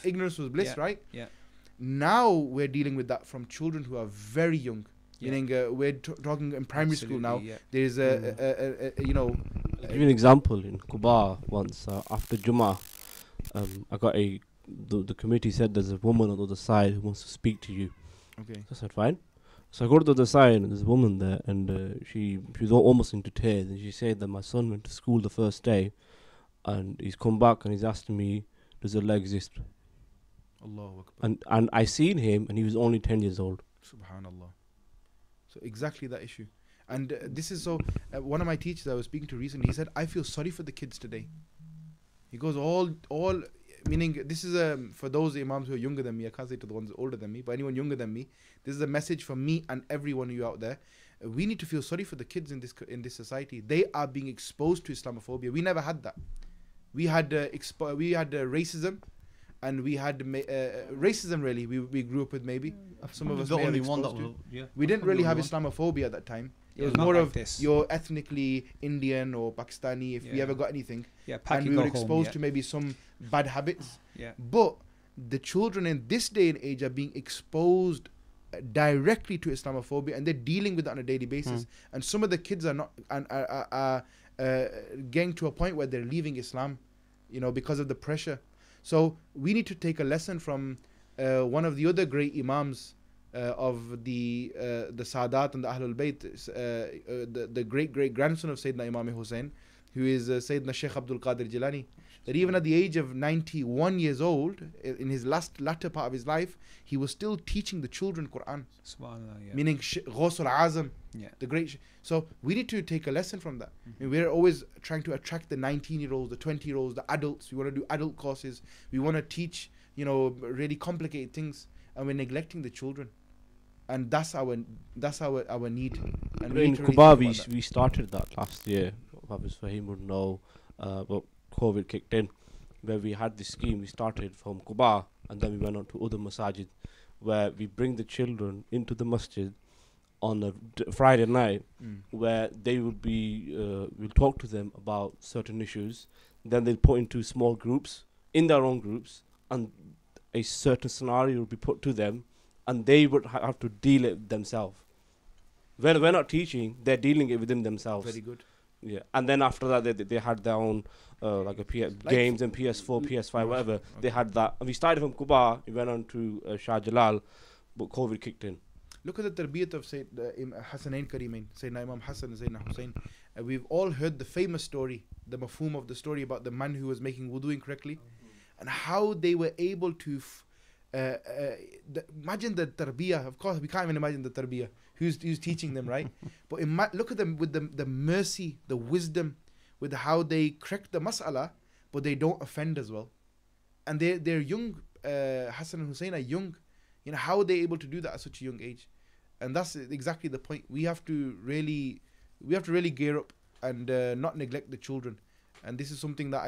ignorance was bliss, right? Now we're dealing with that from children who are very young. Meaning we're talking in primary school now. There's I'll give you an example. In Kuba once, after Jummah, I got the committee said there's a woman on the other side who wants to speak to you. So I said fine. So I go to the other side and there's a woman there, and she was almost into tears, and she said that my son went to school the first day and he's come back and he's asking me, does Allah exist? Allahu Akbar. And I seen him and he was only 10 years old. Subhanallah. So exactly that issue. And this is so, one of my teachers I was speaking to recently, he said, I feel sorry for the kids today. He goes, all meaning this is for those imams who are younger than me. I can't say to the ones older than me, but anyone younger than me, this is a message from me and every one of you out there. We need to feel sorry for the kids in this society. They are being exposed to Islamophobia. We never had that. We had racism, and we had racism. Really, we grew up with maybe. Some of us the may have only one that exposed to. yeah. We didn't really have Islamophobia at that time. It was more of you're ethnically Indian or Pakistani, if we ever got anything. And we were exposed to maybe some bad habits. But the children in this day and age are being exposed directly to Islamophobia, and they're dealing with it on a daily basis. And some of the kids are not are getting to a point where they're leaving Islam, because of the pressure. So we need to take a lesson from one of the other great imams of the Sadat and the Ahlul Bayt, the great grandson of Sayyidina Imam Hussain, who is Sayyidina Sheikh Abdul Qadir Jilani, that even at the age of 91 years old, in his latter part of his life, he was still teaching the children Quran. Subhanallah, meaning Ghawsul Azam, the great. So we need to take a lesson from that. I mean, we're always trying to attract the 19-year-olds, the 20-year-olds, the adults. We want to do adult courses. We want to teach, really complicated things, and we're neglecting the children. And that's our need. And in Quba, we started that last year. Perhaps Fahim would know, but COVID kicked in, where we had this scheme. We started from Quba, and then we went on to other masajid, where we bring the children into the masjid on a Friday night, where they will be, we'll talk to them about certain issues. Then they'll put into small groups, in their own groups, and a certain scenario will be put to them, and they would have to deal it themselves. When we're not teaching, they're dealing it within themselves. Very good. Yeah, and then after that, they had their own games and PS4, PS5, whatever. Okay. They had that. And we started from Quba, we went on to Shah Jalal, but COVID kicked in. Look at the tarbiyat of Hassanain Karimain, Sayyidina Imam Hassan and Sayyidina Hussain. We've all heard the famous story, the mafhum of the story about the man who was making wudu incorrectly, and how they were able to imagine the tarbiyah. Of course, we can't even imagine the tarbiyah. Who's teaching them, right? But look at them with the mercy, the wisdom, with how they correct the mas'ala, but they don't offend as well. And they're young. Hassan and Hussein are young. How are they able to do that at such a young age? And that's exactly the point. We have to really gear up and not neglect the children. And this is something that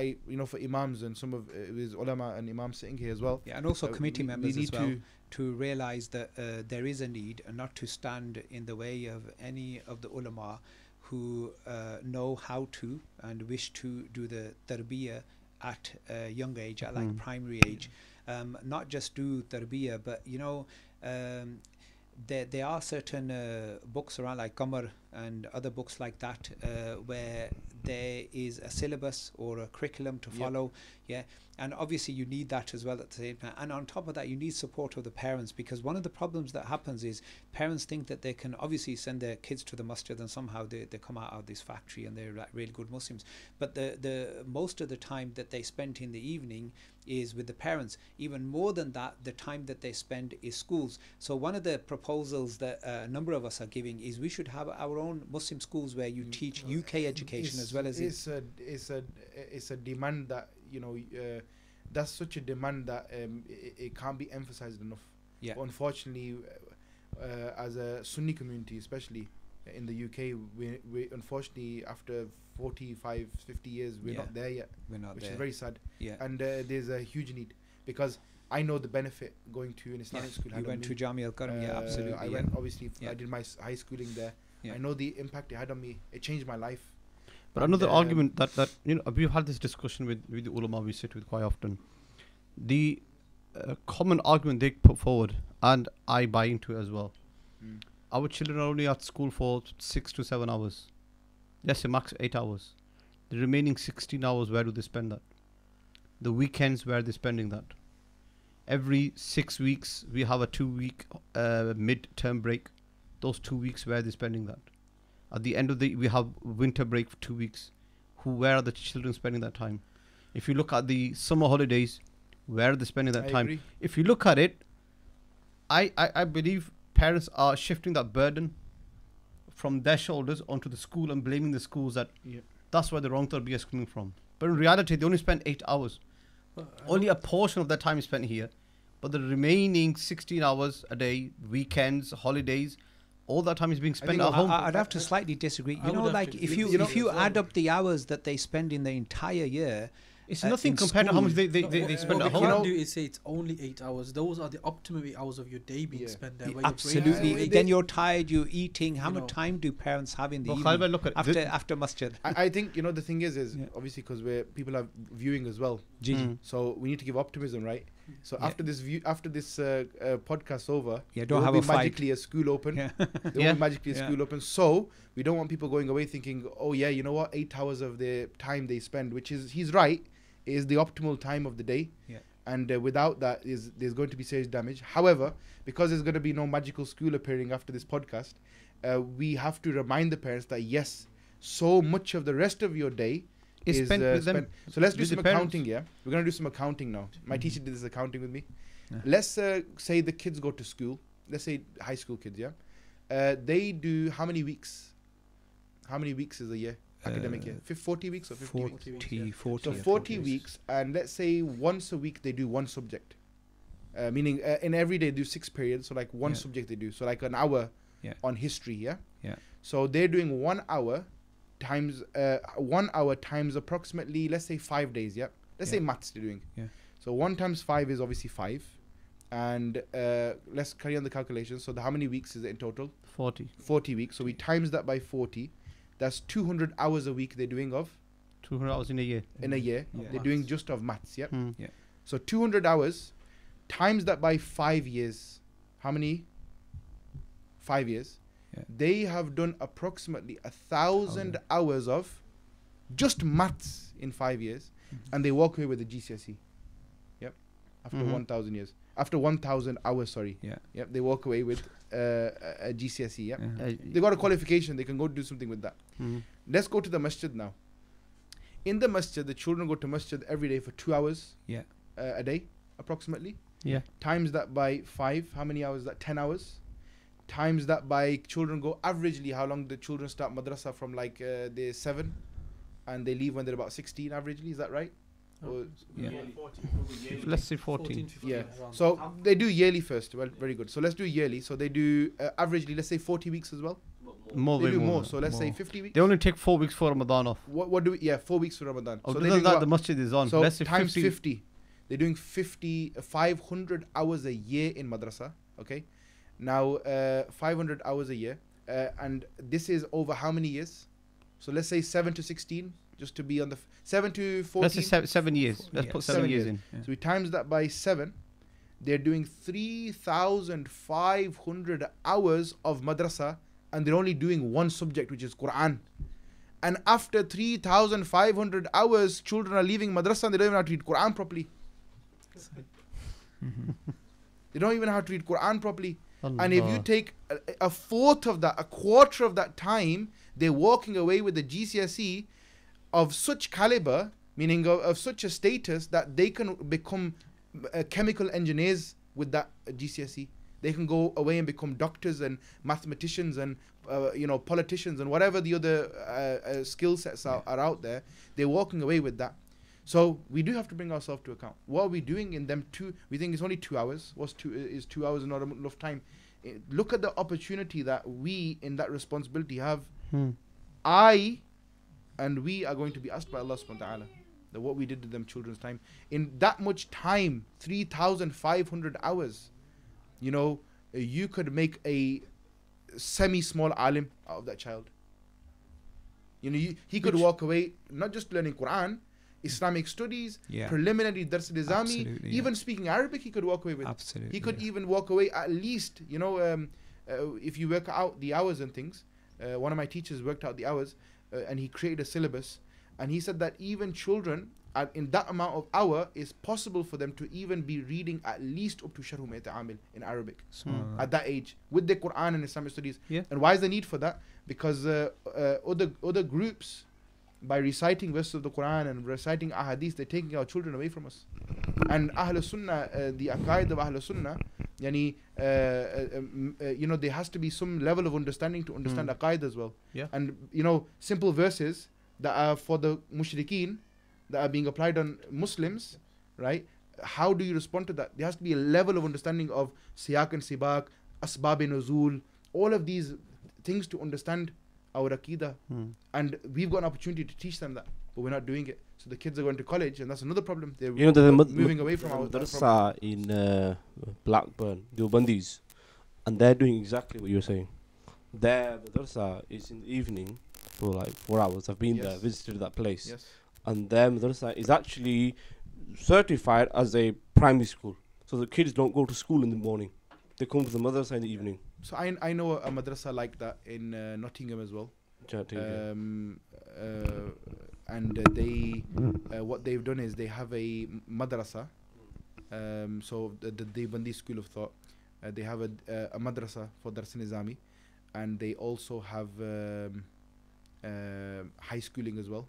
for imams and some of his ulama and imams sitting here as well. Yeah, and also committee members as well, to realize that there is a need, and not to stand in the way of any of the ulama who know how to and wish to do the tarbiyah at a young age, at like primary age. Not just do tarbiyah, but there are certain books around like Qamar and other books like that where there is a syllabus or a curriculum to follow. And obviously you need that as well at the same time. And on top of that, you need support of the parents, because one of the problems that happens is parents think that they can obviously send their kids to the masjid and somehow they come out of this factory and they're like really good Muslims. But the most of the time that they spend in the evening is with the parents. Even more than that, the time that they spend is schools. So one of the proposals that a number of us are giving is we should have our own Muslim schools where you teach UK education as well as it's a demand that that's such a demand that it can't be emphasized enough. But unfortunately, as a Sunni community, especially in the UK, we unfortunately after 45, 50 years we're not there yet, which is very sad. And there's a huge need, because I know the benefit going to an Islamic school. You went to Jamia Al-Karam, absolutely. I went, obviously, I did my high schooling there. I know the impact it had on me. It changed my life. But another argument that we've had this discussion with the ulama we sit with quite often. The common argument they put forward, and I buy into it as well. Our children are only at school for 6 to 7 hours. Let's say max 8 hours. The remaining 16 hours, where do they spend that? The weekends, where are they spending that? Every 6 weeks, we have a 2-week mid-term break. Those 2 weeks, where are they spending that? At the end of we have winter break for 2 weeks. Where are the children spending that time? If you look at the summer holidays, where are they spending that time? Agree. If you look at it, I believe parents are shifting that burden from their shoulders onto the school and blaming the schools that that's where the wrong tarbiyah is coming from. But in reality, they only spend 8 hours. Only a portion of that time is spent here, but the remaining 16 hours a day, weekends, holidays, all that time is being spent at home. I'd have to slightly disagree. You know, like if you add up the hours that they spend in the entire year, it's nothing compared to how much they spend at home. What you do is say it's only 8 hours. Those are the optimum 8 hours of your day being spent there. Absolutely. Then you're tired, you're eating. How much time do parents have in the evening look after masjid? I think, the thing is obviously because people are viewing as well. So we need to give optimism, right? So after this podcast over, don't have a fight. Magically a school open. There will be magically a school open. So we don't want people going away thinking, oh yeah, you know what, 8 hours of the time they spend, which is, he's right, is the optimal time of the day. And without that, there's going to be serious damage. However, because there's going to be no magical school appearing after this podcast, we have to remind the parents that yes, so much of the rest of your day is spent with them. So let's do some accounting. We're going to do some accounting now. My teacher did this accounting with me. Let's say the kids go to school. Let's say high school kids. They do how many weeks? How many weeks is a year? Academic year? 40 weeks or 50 weeks? 40. So 40 weeks, and let's say once a week they do one subject. Meaning in every day they do 6 periods. So like one subject they do. So like an hour on history. So they're doing 1 hour times 1 hour times approximately, let's say 5 days. Let's say maths they're doing. So 1 times 5 is obviously 5. And let's carry on the calculation. So how many weeks is it in total? 40. 40 weeks. So we times that by 40. That's 200 hours a week they're doing of? 200 hours in a year. In a year. They're doing just of maths, So 200 hours, times that by 5 years. How many? 5 years. They have done approximately 1,000 hours of just maths in 5 years. And they walk away with a GCSE. After 1,000 years. After 1,000 hours, sorry. They walk away with a GCSE. They got a qualification. They can go do something with that. Let's go to the masjid now. In the masjid, the children go to masjid every day for 2 hours a day, approximately. Times that by 5. How many hours is that? 10 hours. Times that by children go averagely. How long the children start madrasa from like they're 7 and they leave when they're about 16 averagely. Is that right? Let's say 14. So they do yearly first. Well, very good. So let's do yearly. So they do averagely, let's say 40 weeks as well. They do more. So let's say 50 weeks. They only take 4 weeks for Ramadan off. What do we? 4 weeks for Ramadan. So they do that, the masjid is on. So let's say times 50. They're doing 500 hours a year in madrasa. Okay. Now 500 hours a year, and this is over how many years? So let's say 7 to 16. Just to be on the 7 to 14. Let's say 7 years. Let's put 7 years in. So we times that by 7. They're doing 3,500 hours of madrasa, and they're only doing one subject, which is Quran. And after 3,500 hours, children are leaving madrasa and they don't even know how to read Quran properly. They don't even know how to read Quran properly. Allah. And if you take a fourth of that, a quarter of that time, they're walking away with a GCSE of such caliber, meaning of such a status that they can become chemical engineers with that GCSE. They can go away and become doctors and mathematicians and politicians and whatever the other skill sets are out there. They're walking away with that. So we do have to bring ourselves to account. What are we doing in them we think it's only 2 hours. Is 2 hours not enough time? Look at the opportunity that we in that responsibility have. And we are going to be asked by Allah subhanahu wa ta'ala that what we did to them children's time. In that much time, 3,500 hours, you could make a semi-small alim out of that child. He could walk away, not just learning Quran, Islamic studies, preliminary dars al-Nizami, even speaking Arabic he could walk away with. He could even walk away at least, if you work out the hours and things. One of my teachers worked out the hours. And he created a syllabus, and he said that even children in that amount of hour is possible for them to even be reading at least up to Sharh Ma'at Amil in Arabic at that age with the Quran and Islamic studies. And why is the need for that? Because other groups, by reciting verses of the Quran and reciting ahadith, they're taking our children away from us. And Ahlul Sunnah, the aqaid of Ahlul Sunnah, there has to be some level of understanding to understand aqaid as well. And simple verses that are for the mushrikeen that are being applied on Muslims, right? How do you respond to that? There has to be a level of understanding of siyak and sibak, asbab and nuzul, all of these things to understand our Aqidah. And we've got an opportunity to teach them that, but we're not doing it. So the kids are going to college, and that's another problem. They're moving away from our madrasa in Blackburn, the Ubandis, and they're doing exactly what you're saying. Their madrasa is in the evening for like 4 hours. I've been there, visited that place. Yes. And their madrasa is actually certified as a primary school. So the kids don't go to school in the morning. They come to the madrasa in the evening. So I know a madrasa like that in Nottingham as well. And they what they've done is they have a madrasa. So the Bandi school of thought, they have a madrasa for Dars Nizami, and they also have high schooling as well.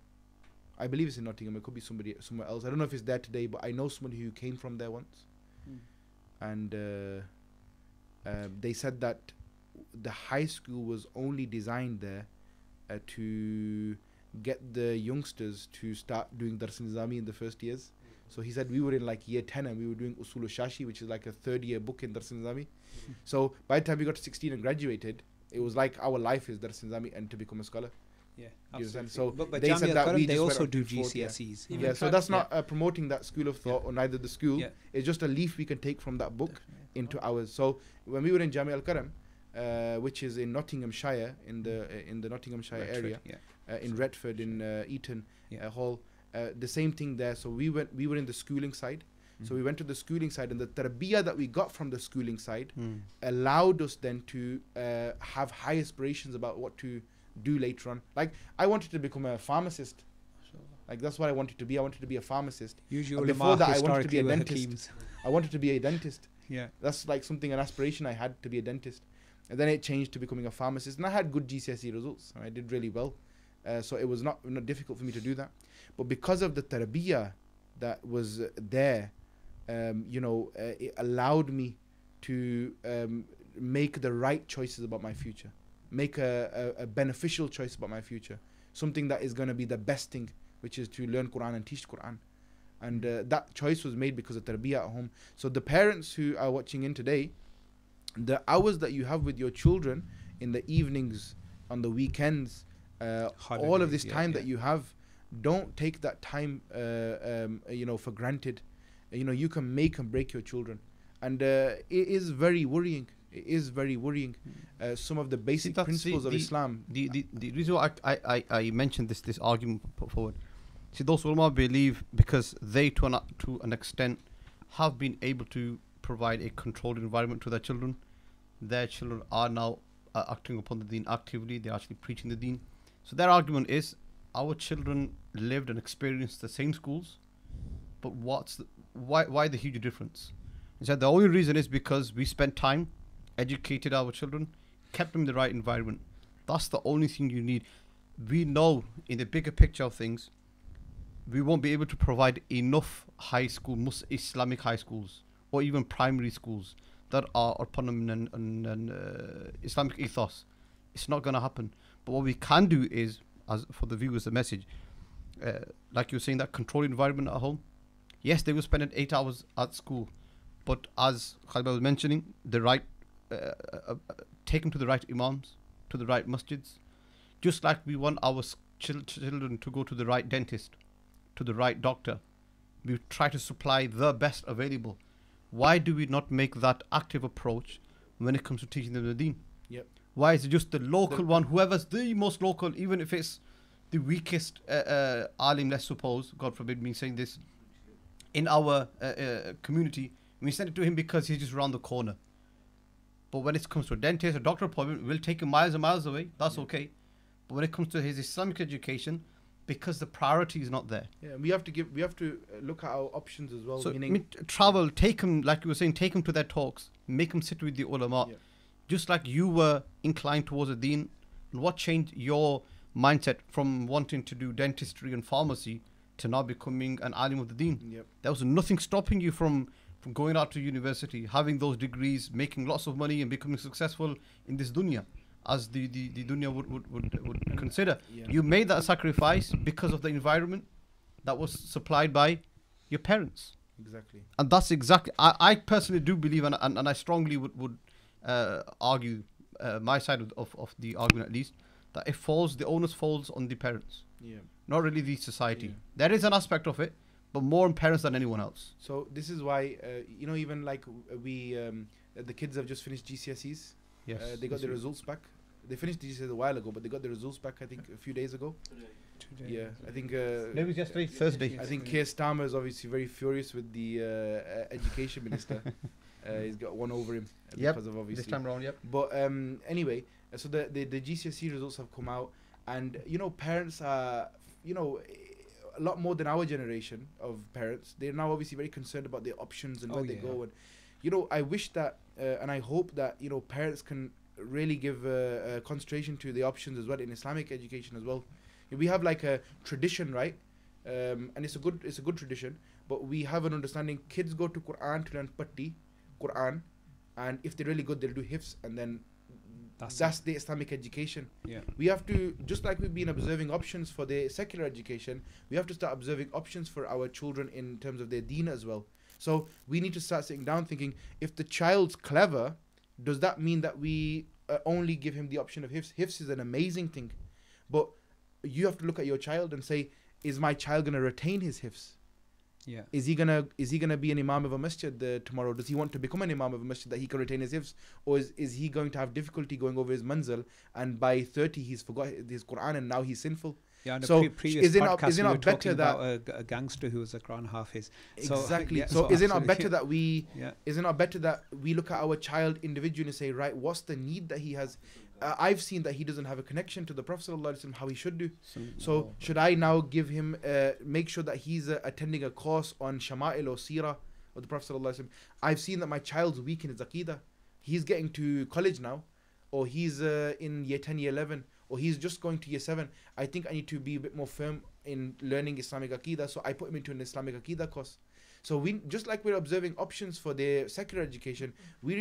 I believe it's in Nottingham. It could be somewhere else. I don't know if it's there today, but I know somebody who came from there once. And they said that the high school was only designed there to get the youngsters to start doing Dars Nizami in the first years. So he said we were in like year 10 and we were doing Usul Shashi, which is like a third year book in Dars Nizami. So by the time we got to 16 and graduated, it was like our life is Dars Nizami and to become a scholar. Yeah, absolutely. So but they said that they also do GCSEs. Yeah, so that's not promoting that school of thought or neither the school. Yeah. It's just a leaf we can take from that book into ours. So when we were in Jamia Al-Karam, which is in Nottinghamshire, in the Nottinghamshire area, in Retford, in Eton Hall, the same thing there. So we were in the schooling side. So we went to the schooling side, and the tarbiyah that we got from the schooling side allowed us then to have high aspirations about what to do later on. Like I wanted to become a pharmacist. Like that's what I wanted to be. I wanted to be a pharmacist. Before that, I wanted to be a dentist. I wanted to be a dentist. Yeah, that's like an aspiration I had, to be a dentist. And then it changed to becoming a pharmacist, and I had good GCSE results. I did really well, so it was not difficult for me to do that. But because of the tarbiyah that was there, it allowed me to make the right choices about my future, make a beneficial choice about my future, something that is going to be the best thing, which is to learn Quran and teach Quran. And that choice was made because of tarbiyah at home. So the parents who are watching in today, the hours that you have with your children in the evenings, on the weekends, all of this time that you have, don't take that time for granted. You can make and break your children, and it is very worrying. It is very worrying. Some of the basic principles of Islam. The reason why I mentioned this argument put forward. See, those ulama believe because they to an extent have been able to provide a controlled environment to their children. Their children are now acting upon the deen actively. They're actually preaching the deen. So their argument is our children lived and experienced the same schools, but why the huge difference? He said the only reason is because we spent time, educated our children, kept them in the right environment. That's the only thing you need. We know in the bigger picture of things, we won't be able to provide enough high school, Islamic high schools, or even primary schools that are upon an Islamic ethos. It's not going to happen. But what we can do is, as for the viewers, the message, like you were saying, that controlled environment at home. Yes, they will spend 8 hours at school, but as Khalid was mentioning, the right, take them to the right imams, to the right masjids. Just like we want our children to go to the right dentist, to the right doctor, we try to supply the best available. Why do we not make that active approach when it comes to teaching them the deen? Yep. Why is it just the local one, whoever's the most local, even if it's the weakest alim, let's suppose, God forbid me saying this, in our community, we send it to him because he's just around the corner. But when it comes to a dentist, a doctor appointment, we'll take him miles and miles away. That's okay. But when it comes to his Islamic education, because the priority is not there. Yeah, we have to look at our options as well. So travel, take him, like you were saying, take him to their talks, make him sit with the ulama. Yeah. Just like you were inclined towards the deen, and what changed your mindset from wanting to do dentistry and pharmacy to now becoming an alim of the deen? Yep. There was nothing stopping you from going out to university, having those degrees, making lots of money and becoming successful in this dunya, as the dunya would consider. Yeah. You made that sacrifice because of the environment that was supplied by your parents. Exactly. And that's exactly, I personally do believe, and I strongly would argue my side of the argument at least, that the onus falls on the parents. Yeah. Not really the society. Yeah. There is an aspect of it, but more on parents than anyone else. So this is why, even like the kids have just finished GCSEs. Yes. They got the results back. They finished the GCSEs a while ago, but they got the results back, I think, a few days ago. Today. Yeah, I think. Maybe it was yesterday, Thursday. I think Keir Starmer is obviously very furious with the education minister. He's got one over him because of obviously. This time around, yep. But anyway, so the GCSE results have come out, and parents are a lot more than our generation of parents. They're now obviously very concerned about their options and where they go. And I wish that and I hope that parents can really give concentration to the options as well in Islamic education as well. We have like a tradition, right? And it's a good tradition, but we have an understanding. Kids go to Quran to learn Quran, and if they're really good, they'll do hifz, and then that's the Islamic education. Yeah. We have to, just like we've been observing options for the secular education, we have to start observing options for our children in terms of their deen as well. So we need to start sitting down thinking, if the child's clever, does that mean that we only give him the option of hifz? Hifz is an amazing thing, but you have to look at your child and say, is my child going to retain his hifz? Yeah. Is he gonna be an imam of a masjid tomorrow? Does he want to become an imam of a masjid that he can retain his hifz? Or is he going to have difficulty going over his manzil, and by 30 he's forgot his Quran and now he's sinful? Yeah, so previous podcast is it not better that a gangster who was a Quran hafiz? Exactly. So is it not better that we is it not better that we look at our child individually and say, right, what's the need that he has? I've seen that he doesn't have a connection to the Prophet ﷺ, how he should do. So should I now give him, make sure that he's attending a course on Shama'il or Sirah of the Prophet ﷺ? I've seen that my child's weak in his Aqidah. He's getting to college now, or he's in year 10, year 11, or he's just going to year 7. I think I need to be a bit more firm in learning Islamic Aqidah, so I put him into an Islamic Aqidah course. So we, just like we're observing options for their secular education, we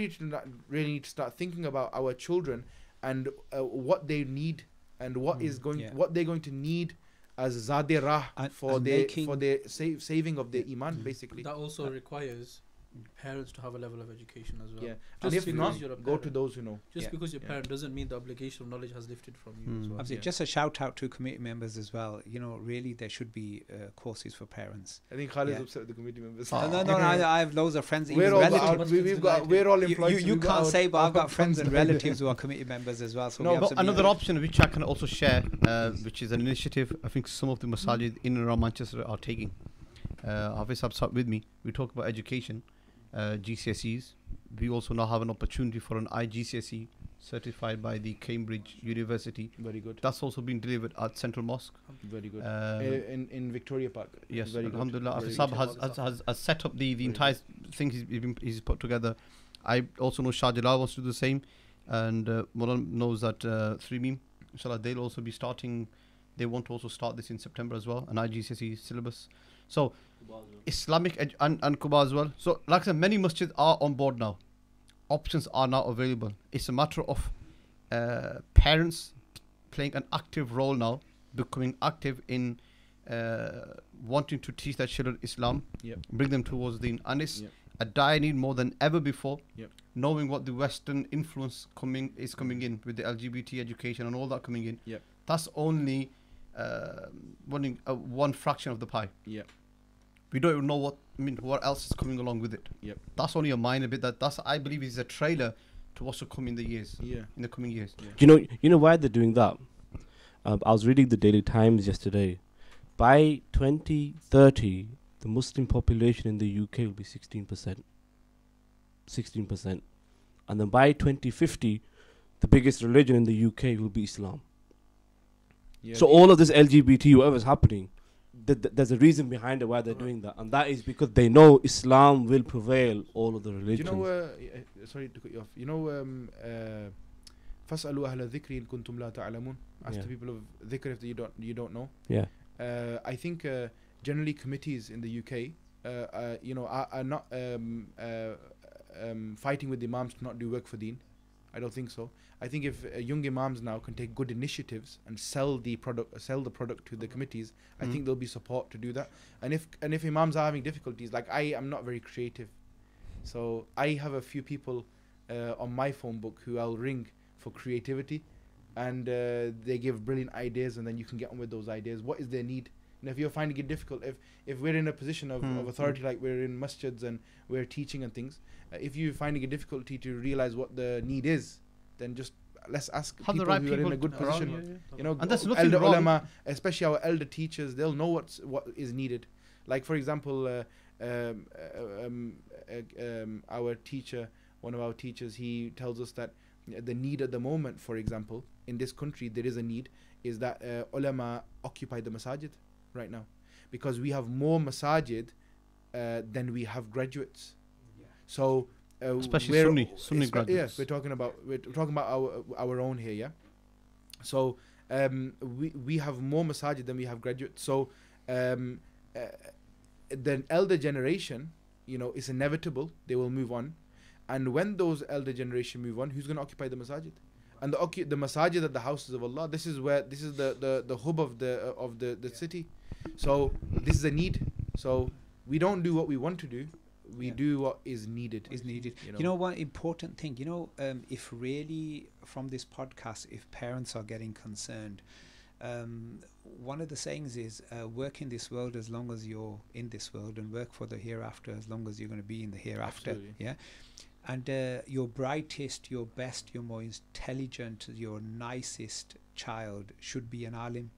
really need to start thinking about our children and what they need and what they're going to need as Zadeh Rah for their saving of their iman, basically. That also requires parents to have a level of education as well. Yeah. And if not, go to those who know. Just because you're a parent doesn't mean the obligation of knowledge has lifted from you as well. Absolutely. Just a shout out to committee members as well. Really there should be courses for parents. I think Khalid's upset with the committee members. No, I have loads of friends. We're all employed. You can't say, but I've got friends and relatives who are committee members as well. So but another option which I can also share, which is an initiative I think some of the masajid in and around Manchester are taking. Hafiz sat with me. We talk about education. GCSEs. We also now have an opportunity for an IGCSE certified by the Cambridge University. Very good. That's also been delivered at Central Mosque. Very good. In Victoria Park. Yes, very alhamdulillah. Has set up the entire thing he's put together. I also know Shah Jalal wants to do the same, and Molan knows that 3Meem, inshallah, they'll also be starting. They want to also start this in September as well, an IGCSE syllabus. So Islamic and Kuba as well. So like I said, many masjids are on board now. Options are now available. It's a matter of parents playing an active role now, becoming active in wanting to teach their children Islam, bring them towards deen. And it's a dire need more than ever before, knowing what the Western influence is coming in with the LGBT education and all that coming in. That's only one fraction of the pie. We don't even know what else is coming along with it. That's only a minor bit. That's I believe is a trailer to what's to come in the years. In the coming years. Do you know why they're doing that? I was reading the Daily Times yesterday. By 2030, the Muslim population in the UK will be 16%. 16%. And then by 2050, the biggest religion in the UK will be Islam. So all of this LGBT, whatever's happening, there's a reason behind it why they're doing that, and that is because they know Islam will prevail all of the religions. Sorry to cut you off. فَاسْأَلُوا أَهْلَ الذِّكْرِ إِن كُنْتُمْ لَا تَعْلَمُونَ. Ask the people of dhikr if you don't know. I think generally committees in the UK are not fighting with the imams to not do work for deen. I don't think so. I think if young imams now can take good initiatives and sell the product to the committees, I think there'll be support to do that. And if imams are having difficulties, like I am not very creative, so I have a few people on my phone book who I'll ring for creativity, and they give brilliant ideas, and then you can get on with those ideas. What is their need? And if you're finding it difficult, if we're in a position of authority, like we're in masjids and we're teaching and things, if you're finding a difficulty to realize what the need is, then just let's ask people who are in a good position. You know, and that's elder ulama, especially our elder teachers, they'll know what is needed. Like for example, our teacher, one of our teachers, he tells us that the need at the moment, for example, in this country, there is a need, is that ulama occupy the masajid right now, because we have more masajid than we have graduates. So especially Sunni graduates. Yes, we're talking about our own here. Yeah. So we have more masajid than we have graduates. So the elder generation, you know, is inevitable. They will move on, and when those elder generation move on, who's going to occupy the masajid? And the masajid are the houses of Allah. This is the hub of the city. So this is a need. So we don't do what we want to do. We do what is needed. You know one important thing, you know, if really from this podcast, if parents are getting concerned, one of the sayings is work in this world as long as you're in this world, and work for the hereafter as long as you're going to be in the hereafter. Absolutely. Yeah. And your brightest, your best, your most intelligent, your nicest child should be an alim.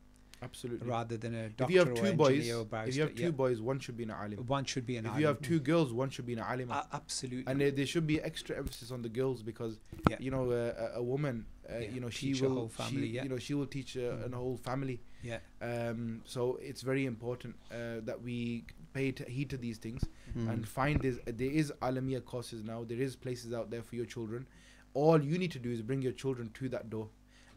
Absolutely. Rather than a doctor if you have or two engineer or boys, barrister. if you have two boys, one should be an alim. One should be an alim. If you have two girls, one should be an alima. Absolutely. And there should be extra emphasis on the girls, because you know a woman, you know, she will whole family, you know, she will teach a whole family. Yeah. So it's very important that we pay heed to these things and find there is alamiya courses now. There is places out there for your children. All you need to do is bring your children to that door,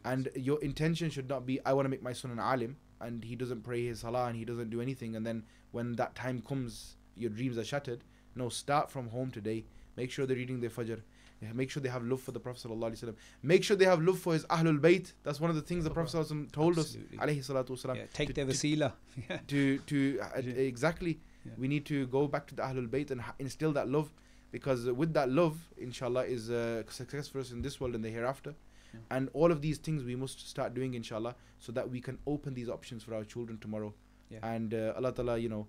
and your intention should not be, I want to make my son an alim, and he doesn't pray his salah and he doesn't do anything, and then when that time comes, your dreams are shattered. No, start from home today. Make sure they're reading their fajr. Make sure they have love for the Prophet ﷺ. Make sure they have love for his Ahlul Bayt. That's one of the things the Prophet ﷺ told us. Alayhi salatu wasalam. Take their wasila. Exactly. Yeah. We need to go back to the Ahlul Bayt and instill that love, because with that love, inshallah, is success for us in this world and the hereafter. Yeah. And all of these things we must start doing, inshallah, so that we can open these options for our children tomorrow. Yeah. And Allah Ta'ala, you know,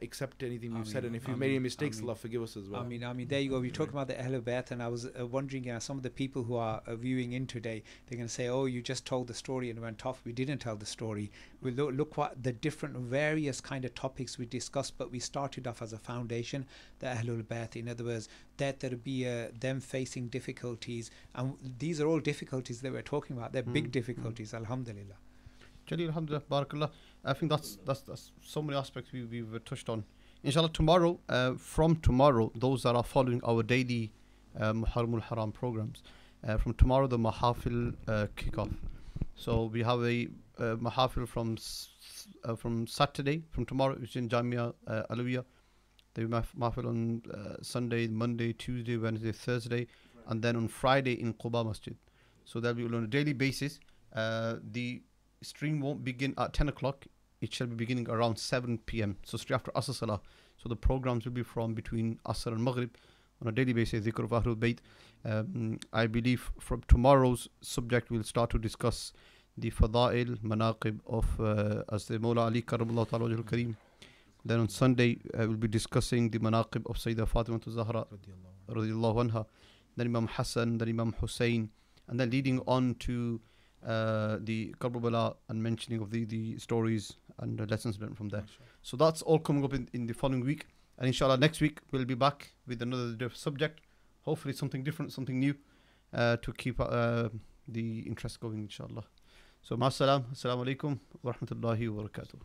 accept anything we've said, and if we've made any mistakes, Allah forgive us as well. I mean, there you go. We're talking about the Ahlul Bayt, and I was wondering, some of the people who are viewing in today, they're going to say, oh, you just told the story and went off. We didn't tell the story. We look what the different various kind of topics we discussed, but we started off as a foundation, the Ahlul Bayt. In other words, that there be them facing difficulties, and these are all difficulties that we're talking about. They're big difficulties, alhamdulillah. Jaleel, alhamdulillah, barakallah. I think that's so many aspects we've touched on. Inshallah, tomorrow, from tomorrow, those that are following our daily Muharramul Haram programs, from tomorrow the Mahafil kick off. So we have a Mahafil from Saturday, from tomorrow, which is in Jamia Alawiyah. The Mahafil on Sunday, Monday, Tuesday, Wednesday, Thursday, and then on Friday in Quba Masjid. So that'll be on a daily basis. The stream won't begin at 10 o'clock. It shall be beginning around 7 p.m. So straight after Asr Salah. So the programs will be from between Asr and Maghrib on a daily basis, Dhikr of Ahlul Bayt. I believe from tomorrow's subject we'll start to discuss the Fada'il, Manaqib of as the Mawla Ali Karamullah Ta'ala Wajhul Kareem. Then on Sunday we'll be discussing the Manaqib of Sayyidah Fatima Zahra Radiyallahu Anha. Then Imam Hassan, then Imam Hussein, and then leading on to the Karbala and mentioning of the stories and the lessons learned from there. So that's all coming up in the following week, and inshallah next week we'll be back with another subject, hopefully something different, something new, to keep the interest going, inshallah. So ma'as salam, assalamu alaikum wa rahmatullahi wa barakatuh.